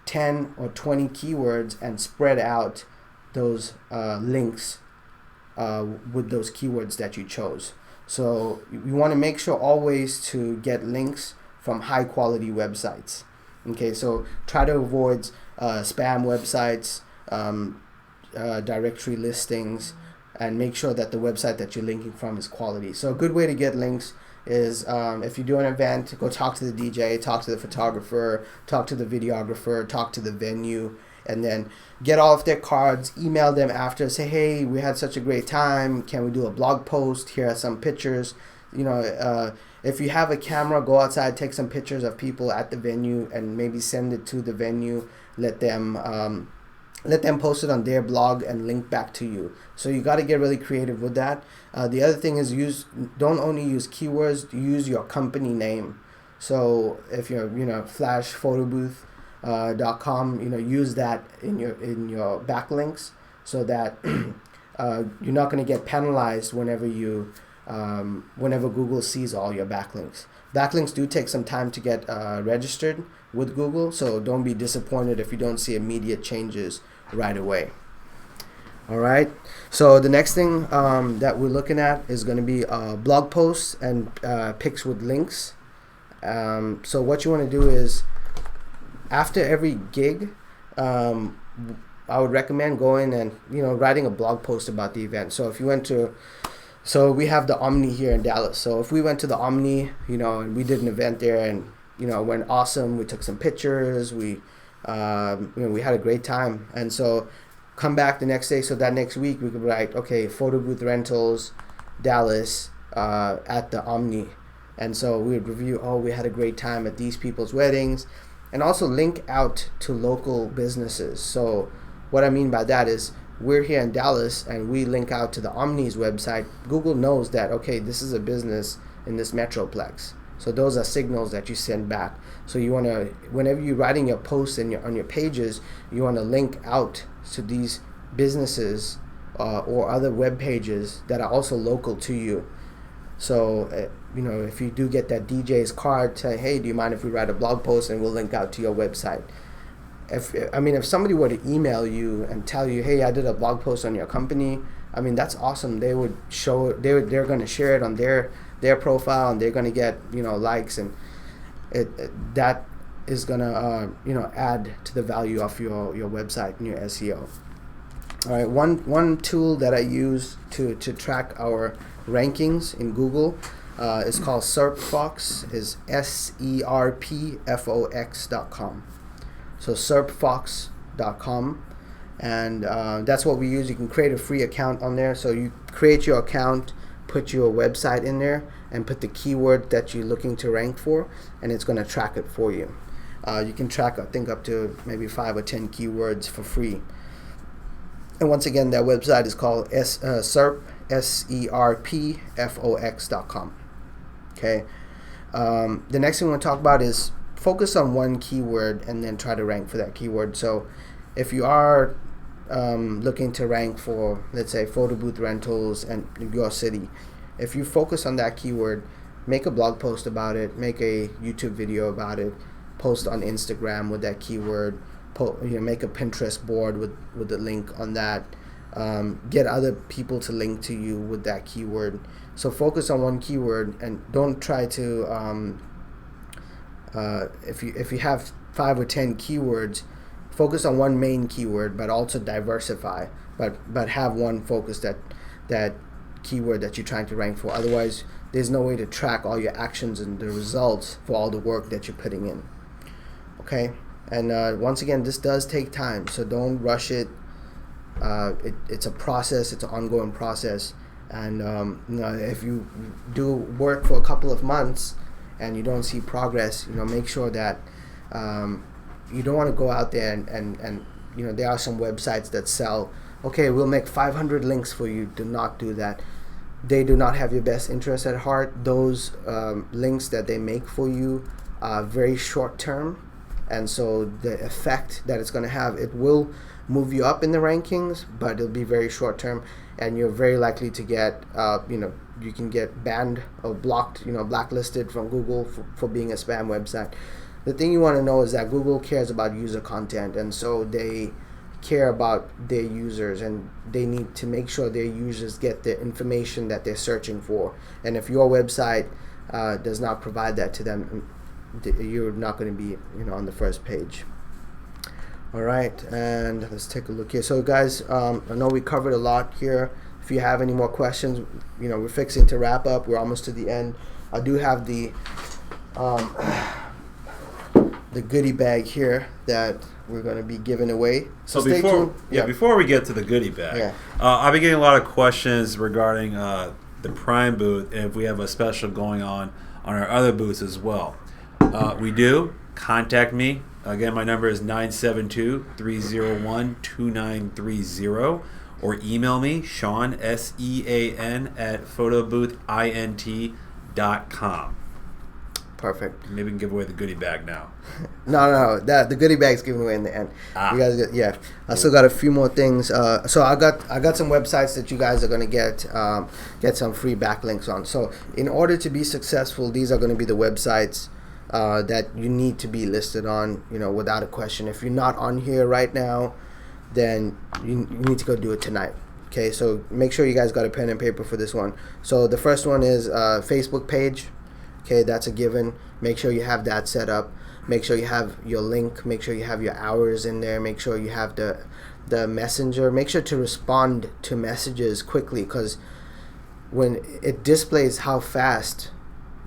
10 or 20 keywords and spread out those links with those keywords that you chose. So you want to make sure always to get links from high quality websites. Okay, so try to avoid spam websites, directory listings, and make sure that the website that you're linking from is quality. So a good way to get links is if you do an event, go talk to the DJ, talk to the photographer, talk to the videographer, talk to the venue, and then get all of their cards, email them after, say, hey, we had such a great time, can we do a blog post, here are some pictures. If you have a camera, go outside, take some pictures of people at the venue and maybe send it to the venue, let them post it on their blog and link back to you. So you got to get really creative with that. The other thing is don't only use keywords, use your company name. So if you're flashphotobooth.com, use that in your backlinks so that you're not going to get penalized whenever Google sees all your backlinks. Backlinks do take some time to get registered with Google, so don't be disappointed if you don't see immediate changes right away. All right, so the next thing that we're looking at is going to be blog posts and pics with links. So what you want to do is, after every gig, I would recommend going and writing a blog post about the event. So if you went to we have the Omni here in Dallas. So if we went to the Omni, and we did an event there, and it went awesome. We took some pictures. We had a great time. And so come back the next day. So that next week we could write, okay, photo booth rentals, Dallas, at the Omni. And so we would review, we had a great time at these people's weddings, and also link out to local businesses. So what I mean by that is, we're here in Dallas and we link out to the Omni's website. Google knows that, okay, this is a business in this metroplex. So those are signals that you send back. So you want to, whenever you're writing your posts and on your pages, you want to link out to these businesses or other web pages that are also local to you. So, if you do get that DJ's card, say, hey, do you mind if we write a blog post and we'll link out to your website? If somebody were to email you and tell you, hey, I did a blog post on your company, that's awesome. They would they're going to share it on their profile, and they're going to get likes, and that is going to add to the value of your website and your SEO. All right, one tool that I use to track our rankings in Google is called SERPFox. Is SERPFOX.com. So SERPFox.com, and that's what we use. You can create a free account on there. So you create your account, put your website in there, and put the keyword that you're looking to rank for, and it's going to track it for you. You can track, I think, up to maybe 5 or 10 keywords for free. And once again, that website is called SERP, SERPFOX.com. Okay. The next thing we're going to talk about is focus on one keyword and then try to rank for that keyword. So if you are looking to rank for, let's say, photo booth rentals and your city, if you focus on that keyword, make a blog post about it, make a YouTube video about it, post on Instagram with that keyword, make a Pinterest board with the link on that, get other people to link to you with that keyword. So focus on one keyword and don't try to if you have 5 or 10 keywords, focus on one main keyword, but also diversify. But have one focus that keyword that you're trying to rank for. Otherwise, there's no way to track all your actions and the results for all the work that you're putting in. Okay, and once again, this does take time, so don't rush it. It's a process. It's an ongoing process, and if you do work for a couple of months and you don't see progress, make sure that you don't want to go out there and there are some websites that sell, okay, we'll make 500 links for you. Do not do that. They do not have your best interest at heart. Those links that they make for you are very short term, and so the effect that it's going to have, it will move you up in the rankings, but it'll be very short term, and you're very likely to get you can get banned or blocked, blacklisted from Google for being a spam website. The thing you want to know is that Google cares about user content, and so they care about their users, and they need to make sure their users get the information that they're searching for. And if your website does not provide that to them, you're not going to be on the first page. All right, and let's take a look here. So guys, I know we covered a lot here. If you have any more questions, we're fixing to wrap up. We're almost to the end. I do have the goodie bag here that we're going to be giving away. So stay tuned. Before we get to the goodie bag, I've been getting a lot of questions regarding the Prime booth, and if we have a special going on our other booths as well. We do. Contact me. Again, my number is 972-301-2930, or email me, Sean, SEAN, at photoboothint.com. Perfect. Maybe we can give away the goodie bag now. No. The goodie bag's given away in the end. You guys I still got a few more things. So I got some websites that you guys are gonna get some free backlinks on. So in order to be successful, these are gonna be the websites that you need to be listed on, without a question. If you're not on here right now, then you need to go do it tonight. Okay, so make sure you guys got a pen and paper for this one. So the first one is Facebook page. Okay, that's a given. Make sure you have that set up. Make sure you have your link. Make sure you have your hours in there. Make sure you have the messenger. Make sure to respond to messages quickly, because when it displays how fast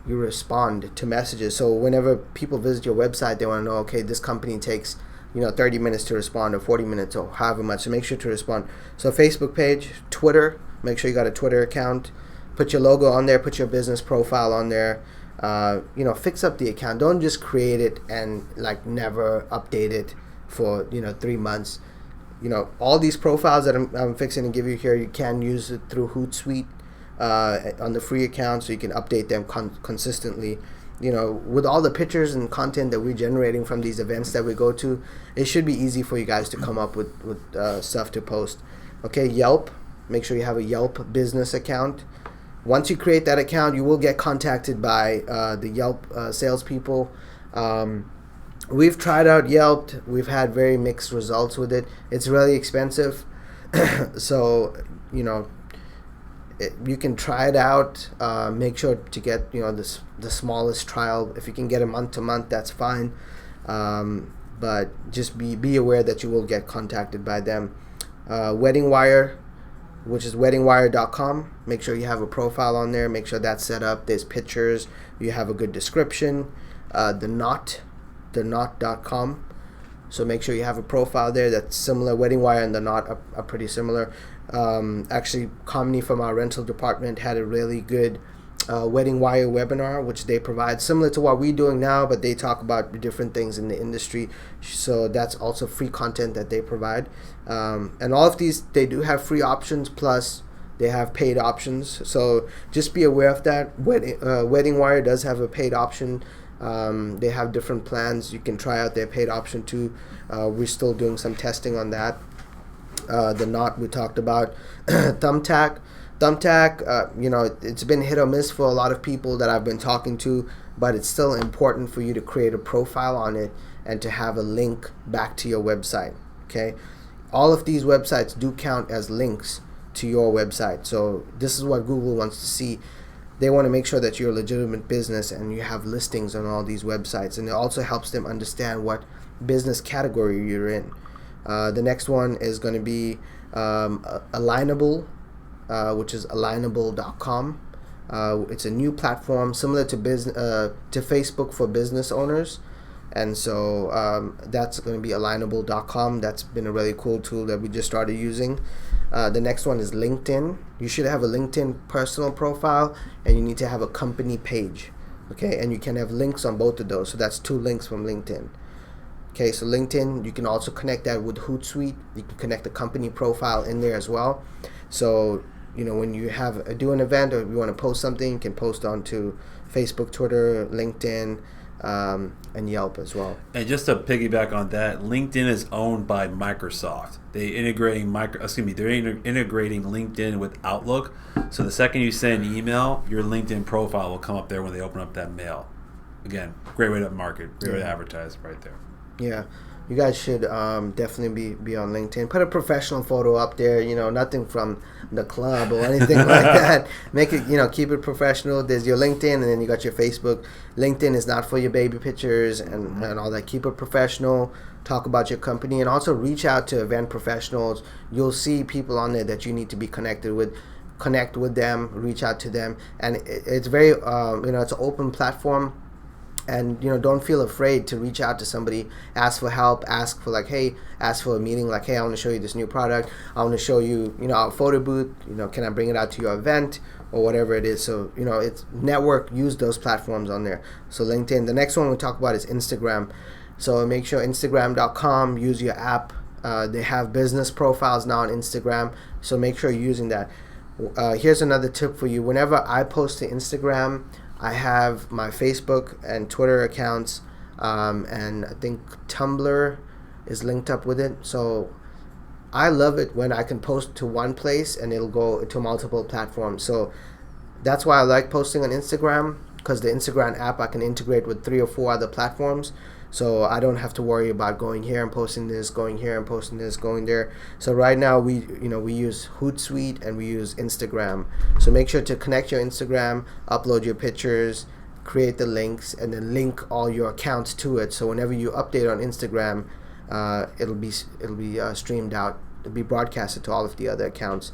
you respond to messages. So whenever people visit your website, they want to know, okay, this company takes 30 minutes to respond, or 40 minutes, or however much. So make sure to respond. So Facebook page, Twitter. Make sure you got a Twitter account. Put your logo on there. Put your business profile on there. Fix up the account. Don't just create it and never update it for 3 months. All these profiles that I'm fixing to give you here, you can use it through Hootsuite on the free account, so you can update them consistently. With all the pictures and content that we're generating from these events that we go to, it should be easy for you guys to come up with stuff to post. Okay, Yelp. Make sure you have a Yelp business account. Once you create that account, you will get contacted by the Yelp salespeople. We've tried out Yelp. We've had very mixed results with it. It's really expensive. So, you can try it out. Make sure to get, the smallest trial. If you can get a month to month, that's fine. But just be aware that you will get contacted by them. Wedding Wire, which is weddingwire.com. Make sure you have a profile on there. Make sure that's set up. There's pictures. You have a good description. The knot.com. So make sure you have a profile there that's similar. Wedding Wire and The Knot are pretty similar. Actually, Comedy from our rental department had a really good Wedding Wire webinar, which they provide, similar to what we're doing now, but they talk about different things in the industry. So that's also free content that they provide. And all of these, they do have free options, plus they have paid options. So just be aware of that. Wedding Wire does have a paid option. They have different plans. You can try out their paid option too. We're still doing some testing on that. The Knot we talked about. Thumbtack, it's been hit or miss for a lot of people that I've been talking to, but it's still important for you to create a profile on it and to have a link back to your website. Okay, all of these websites do count as links to your website. So this is what Google wants to see. They want to make sure that you're a legitimate business and you have listings on all these websites, and it also helps them understand what business category you're in. The next one is going to be Alignable, which is alignable.com. It's a new platform similar to Facebook for business owners, and so that's going to be alignable.com. That's been a really cool tool that we just started using. The next one is LinkedIn. You should have a LinkedIn personal profile, and you need to have a company page. Okay, and you can have links on both of those. So that's 2 links from LinkedIn. Okay, so LinkedIn, you can also connect that with Hootsuite. You can connect the company profile in there as well. So, when you do an event or you want to post something, you can post onto Facebook, Twitter, LinkedIn, and Yelp as well. And just to piggyback on that, LinkedIn is owned by Microsoft. They're integrating LinkedIn with Outlook. So the second you send an email, your LinkedIn profile will come up there when they open up that mail. Again, great way to market, great way to advertise right there. Yeah, you guys should definitely be on LinkedIn. Put a professional photo up there, nothing from the club or anything like that. Make it, keep it professional. There's your LinkedIn, and then you got your Facebook. LinkedIn is not for your baby pictures and all that. Keep it professional. Talk about your company, and also reach out to event professionals. You'll see people on there that you need to be connected with. Connect with them, reach out to them, and it's very, it's an open platform. And don't feel afraid to reach out to somebody, ask for help, ask for ask for a meeting, hey, I want to show you this new product, I want to show you our photo booth, can I bring it out to your event or whatever it is. So it's network, use those platforms on there. So LinkedIn. The next one we talk about is Instagram. So make sure Instagram.com, use your app. They have business profiles now on Instagram, so make sure you're using that. Here's another tip for you. Whenever I post to Instagram, I have my Facebook and Twitter accounts, and I think Tumblr is linked up with it. So I love it when I can post to one place and it'll go to multiple platforms. So that's why I like posting on Instagram, because the Instagram app I can integrate with 3 or 4 other platforms. So I don't have to worry about going here and posting this, going here and posting this, going there. So right now we use Hootsuite and we use Instagram. So make sure to connect your Instagram, upload your pictures, create the links, and then link all your accounts to it. So whenever you update on Instagram, it'll be streamed out. It'll be broadcasted to all of the other accounts.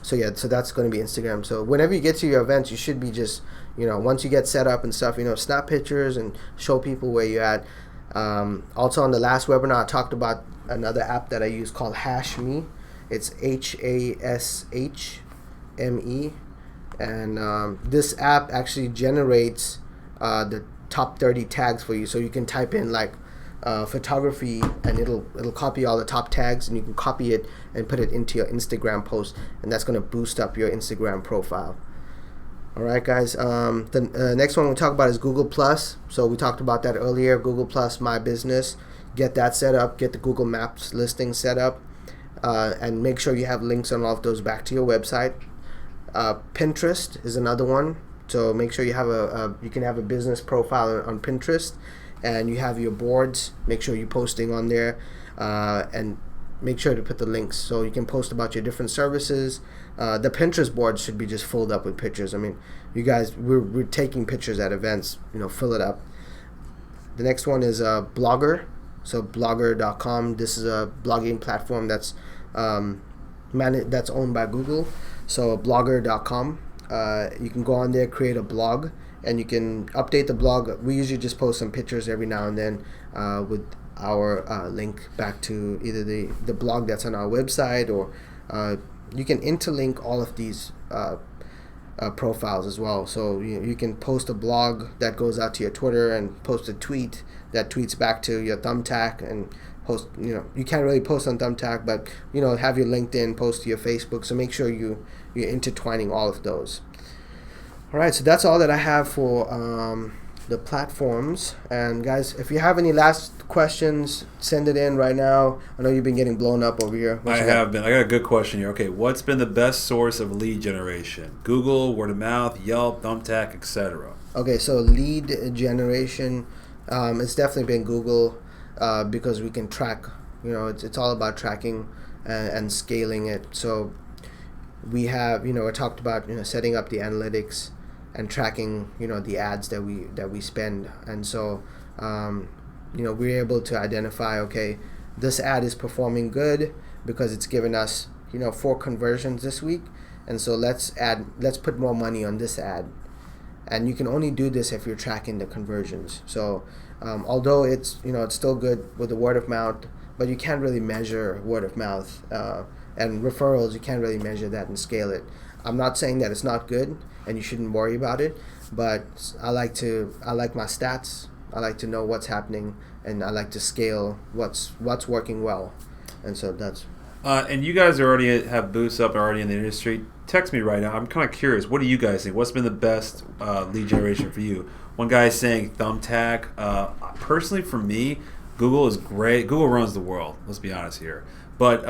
So that's going to be Instagram. So whenever you get to your events, you should be just, once you get set up and stuff, snap pictures and show people where you're at. Also on the last webinar, I talked about another app that I use called HashMe. It's HASHME. And this app actually generates the top 30 tags for you. So you can type in photography, and it'll copy all the top tags, and you can copy it and put it into your Instagram post, and that's going to boost up your Instagram profile. All right, guys. The next one we'll talk about is Google Plus. So we talked about that earlier. Google Plus, My Business. Get that set up. Get the Google Maps listing set up, and make sure you have links on all of those back to your website. Pinterest is another one. So make sure you have you can have a business profile on Pinterest, and you have your boards. Make sure you're posting on there, and make sure to put the links so you can post about your different services. The Pinterest board should be just filled up with pictures. I mean, you guys, we're taking pictures at events. Fill it up. The next one is Blogger. So Blogger.com. This is a blogging platform that's that's owned by Google. So Blogger.com. You can go on there, create a blog, and you can update the blog. We usually just post some pictures every now and then with our link back to either the blog that's on our website, or you can interlink all of these profiles as well. So you can post a blog that goes out to your Twitter, and post a tweet that tweets back to your Thumbtack, and post, you can't really post on Thumbtack, but have your LinkedIn, post to your Facebook. So make sure you're intertwining all of those. All right, so that's all that I have for the platforms. And guys, if you have any last questions, send it in right now. I know you've been getting blown up over here. I have been. I got a good question here. Okay, what's been the best source of lead generation? Google, word of mouth, Yelp, Thumbtack, etc. Okay, so lead generation, it's definitely been Google, because we can track It's all about tracking and scaling it. So we have, I talked about, setting up the analytics and tracking, the ads that we spend. And so, we're able to identify, okay, this ad is performing good because it's given us, 4 conversions this week. And so let's put more money on this ad. And you can only do this if you're tracking the conversions. So although it's still good with the word of mouth, but you can't really measure word of mouth and referrals. You can't really measure that and scale it. I'm not saying that it's not good and you shouldn't worry about it, but I like my stats. I like to know what's happening, and I like to scale what's working well. And so that's. And you guys already have booths up already in the industry. Text me right now. I'm kind of curious. What do you guys think? What's been the best lead generation for you? One guy is saying Thumbtack. Personally, for me, Google is great. Google runs the world. Let's be honest here. But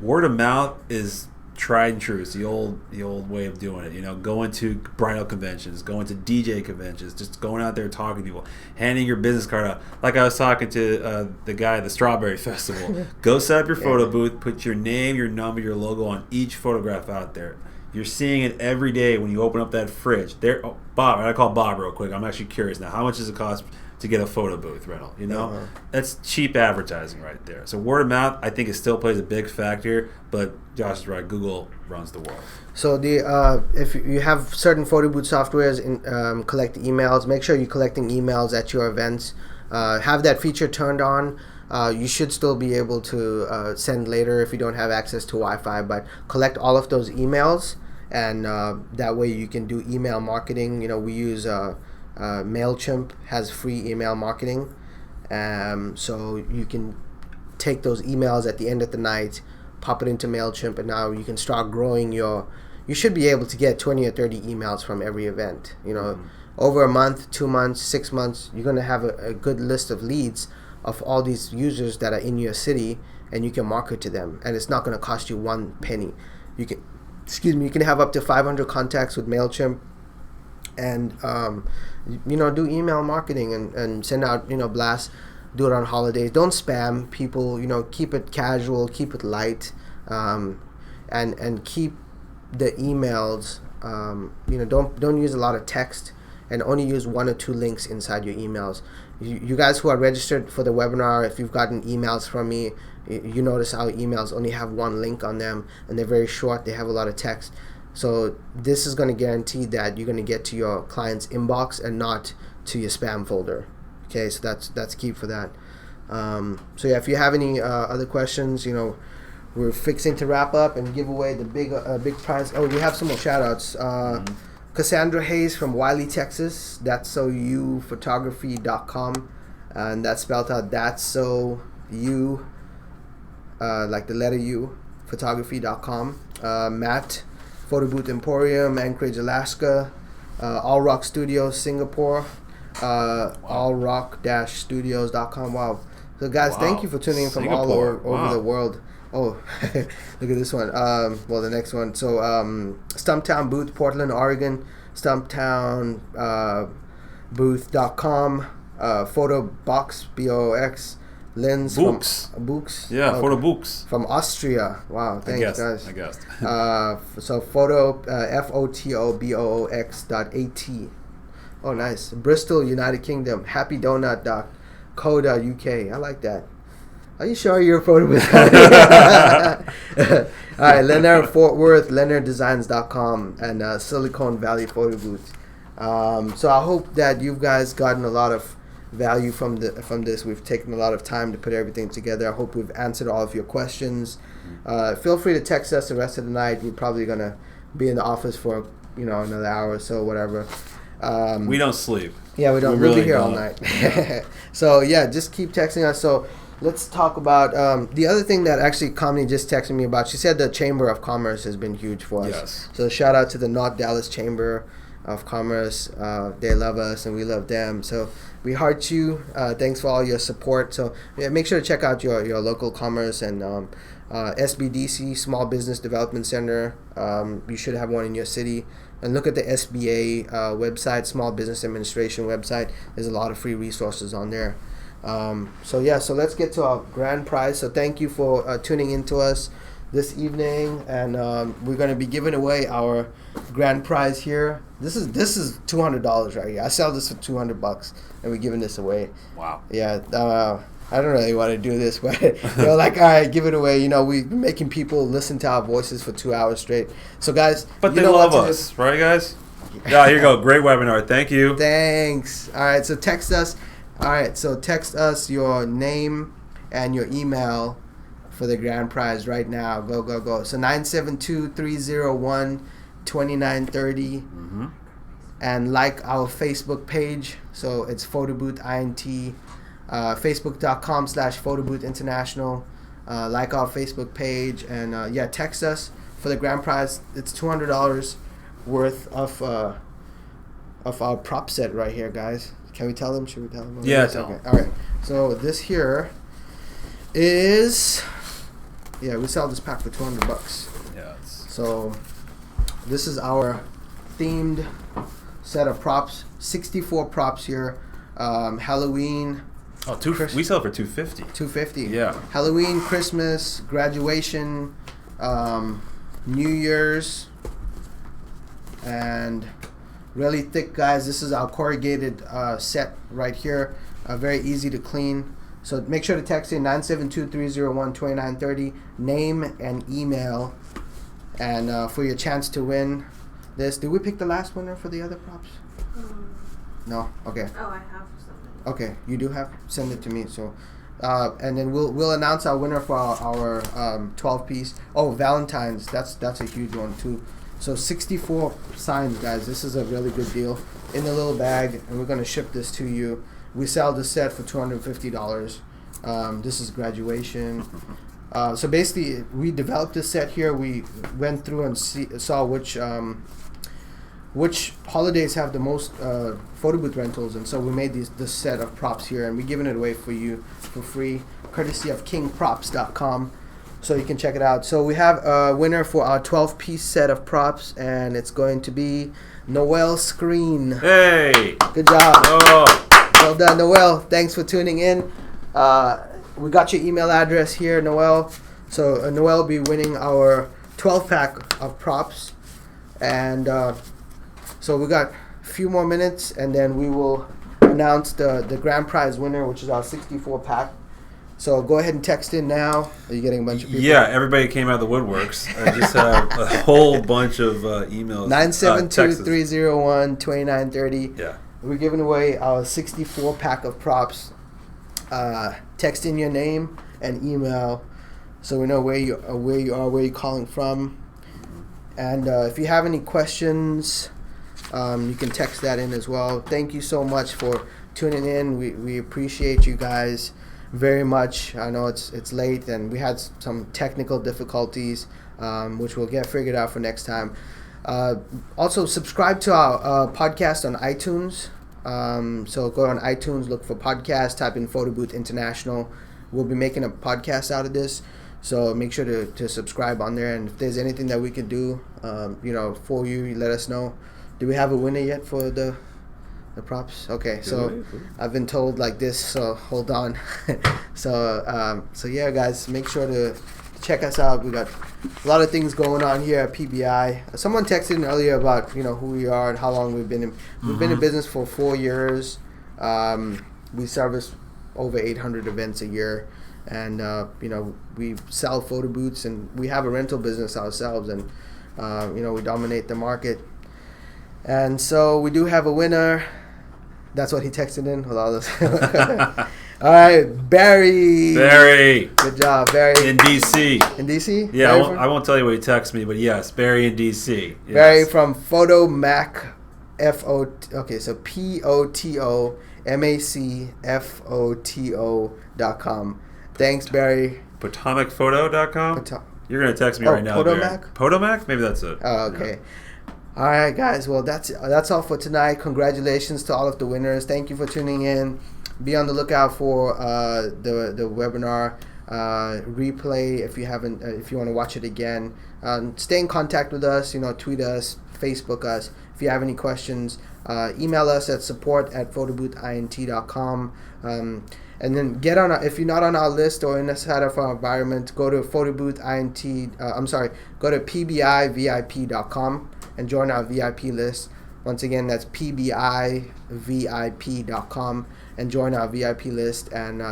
word of mouth is tried and true. It's the old way of doing it. Going to bridal conventions, going to DJ conventions, just going out there talking to people, handing your business card out. Like I was talking to the guy at the Strawberry Festival. Go set up your photo booth, put your name, your number, your logo on each photograph out there. You're seeing it every day when you open up that fridge. Bob, I call Bob real quick. I'm actually curious now. How much does it cost to get a photo booth rental? That's cheap advertising right there. So word of mouth, I think, it still plays a big factor. But Josh is right. Google runs the world. So if you have certain photo booth softwares collect emails, make sure you're collecting emails at your events. Have that feature turned on. You should still be able to send later if you don't have access to Wi-Fi, but collect all of those emails, and that way you can do email marketing. We use MailChimp has free email marketing, so you can take those emails at the end of the night, pop it into MailChimp, and now you can start growing you should be able to get 20 or 30 emails from every event. Over a month, 2 months, 6 months, you're going to have a good list of leads of all these users that are in your city, and you can market to them, and it's not going to cost you one penny. You can have up to 500 contacts with MailChimp, and do email marketing and send out blasts. Do it on holidays. Don't spam people. Keep it casual, keep it light, and keep the emails. Don't use a lot of text, and only use 1 or 2 links inside your emails. You guys who are registered for the webinar, if you've gotten emails from me, you notice our emails only have 1 link on them, and they're very short. They have a lot of text. So this is going to guarantee that you're going to get to your client's inbox and not to your spam folder. Okay, so that's key for that. If you have any other questions, we're fixing to wrap up and give away the big prize. Oh, we have some more shout outs. Cassandra Hayes from Wiley, Texas. That's so you photography.com, and that's spelled out that's so you like the letter U photography.com. Matt, Photo Booth Emporium, Anchorage, Alaska. All Rock Studios, Singapore. allrock-studios.com. Wow. So guys, thank you for tuning in from all over the world. Oh, look at this one. The next one. So Stumptown Booth, Portland, Oregon. Stumptown booth.com. Photo Box, BOX. Lens Books. From Books. Yeah, Photo Books. From Austria. Wow, thanks guys. I guessed. So photo photoboox.at. Oh, nice. Bristol, United Kingdom. happydonut.co.uk. I like that. Are you sure you're a photo booth? All right, Leonard Fort Worth, leonarddesigns.com, and Silicon Valley Photo Booth. So I hope that you guys gotten a lot of value from this. We've taken a lot of time to put everything together. I hope we've answered all of your questions. Feel free to text us the rest of the night. We're probably gonna be in the office for another hour or so, whatever. We don't sleep. Yeah, we don't. We'll be here all night. So yeah, just keep texting us. So let's talk about the other thing that actually Kamini just texted me about. She said the Chamber of Commerce has been huge for us. Yes. So shout out to the North Dallas Chamber of Commerce. They love us and we love them. So we heart you. Thanks for all your support. So yeah, make sure to check out your local commerce and SBDC, Small Business Development Center. You should have one in your city. And look at the SBA website, Small Business Administration website. There's a lot of free resources on there. So let's get to our grand prize. So thank you for tuning in to us this evening, and we're going to be giving away our grand prize here. This is $200 right here. I sell this for $200, and we're giving this away. Wow. Yeah. I don't really want to do this, but all right, give it away. We're making people listen to our voices for 2 hours straight. So guys, but they love us, right, guys? Yeah, here you go. Great webinar. Thank you. Thanks. All right, so text us. Text us your name and your email for the grand prize right now. Go. So 972-301-2930. And like our Facebook page. So it's Photobooth INT. Facebook.com/Photobooth International. Like our Facebook page. And text us for the grand prize. It's $200 worth of our prop set right here, guys. Can we tell them? Should we tell them? Yeah, tell them. All right. So this here is, we sell this pack for $200. Yeah. So this is our themed set of props. 64 props here. Halloween. Oh, we sell it for $250. $250. Yeah. Halloween, Christmas, graduation, New Year's, and really thick, guys. This is our corrugated set right here. Very easy to clean. So make sure to text in 972-301-2930, name and email, and for your chance to win this. Did we pick the last winner for the other props? No. Okay. Oh, I have something. Okay, you do have. Send it to me. So, and then we'll announce our winner for our 12-piece. Oh, Valentine's. That's a huge one too. So 64 signs, guys. This is a really good deal in a little bag, and we're gonna ship this to you. We sell the set for $250. This is graduation. So basically, we developed this set here. We went through and saw which holidays have the most photo booth rentals, and so we made this set of props here, and we're giving it away for you for free, courtesy of kingprops.com. So you can check it out. So we have a winner for our 12-piece set of props, and it's going to be Noel Screen. Hey! Good job. Oh. Well done, Noel. Thanks for tuning in. We got your email address here, Noel. So Noel will be winning our 12-pack of props. And so we got a few more minutes, and then we will announce the grand prize winner, which is our 64-pack. So go ahead and text in now. Are you getting a bunch of people? Yeah, everybody came out of the woodworks. I just had a whole bunch of emails. 972-301-2930. Yeah. We're giving away our 64-pack of props. Text in your name and email, so we know where you are, where you're calling from. And if you have any questions, you can text that in as well. Thank you so much for tuning in. We appreciate you guys very much. I know it's late, and we had some technical difficulties, which we'll get figured out for next time. Also, subscribe to our podcast on iTunes. So go on iTunes, look for podcast, type in Photo Booth International. We'll be making a podcast out of this, so make sure to subscribe on there. And if there's anything that we can do, for you, let us know. Do we have a winner yet for the props? Okay, so I've been told like this, so hold on. So yeah, guys, make sure to check us out. We got a lot of things going on here at PBI. Someone texted in earlier about who we are and how long we've been in. We've been in business for 4 years. We service over 800 events a year, and we sell photo booths, and we have a rental business ourselves, and we dominate the market. And so we do have a winner. That's what he texted in with all this. All right, Barry. Barry. Good job, Barry. In D.C. In D.C.? Yeah, I won't tell you what he texted me, but yes, Barry in D.C. Yes. Barry from Photomac, okay, so POTOMACFOTO.com. Thanks, Barry. PotomacPhoto.com? You're going to text me right now, Potomac? Barry. Potomac? Maybe that's it. Oh, okay. Yeah. All right, guys. Well, that's all for tonight. Congratulations to all of the winners. Thank you for tuning in. Be on the lookout for the webinar replay if you want to watch it again. Stay in contact with us. Tweet us, Facebook us. If you have any questions, email us at support@photoboothint.com. And then get on if you're not on our list or inside of our environment, go to photo booth int. Go to pbivip.com and join our VIP list. Once again, that's pbivip.com and join our VIP list. And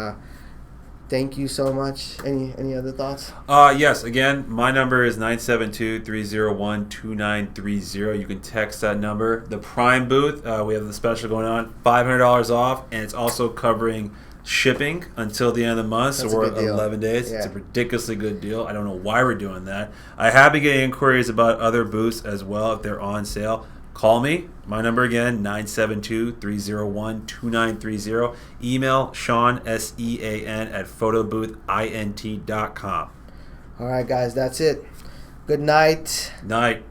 thank you so much. Any other thoughts? Yes. Again, my number is 972-301-2930. You can text that number. The Prime booth, we have the special going on, $500 off, and it's also covering shipping until the end of the month. That's so we're a good deal. 11 days. Yeah. It's a ridiculously good deal. I don't know why we're doing that. I have been getting inquiries about other booths as well if they're on sale. Call me. My number again, 972-301-2930. Email Sean, SEAN, at photoboothint.com. All right, guys, that's it. Good night. Night.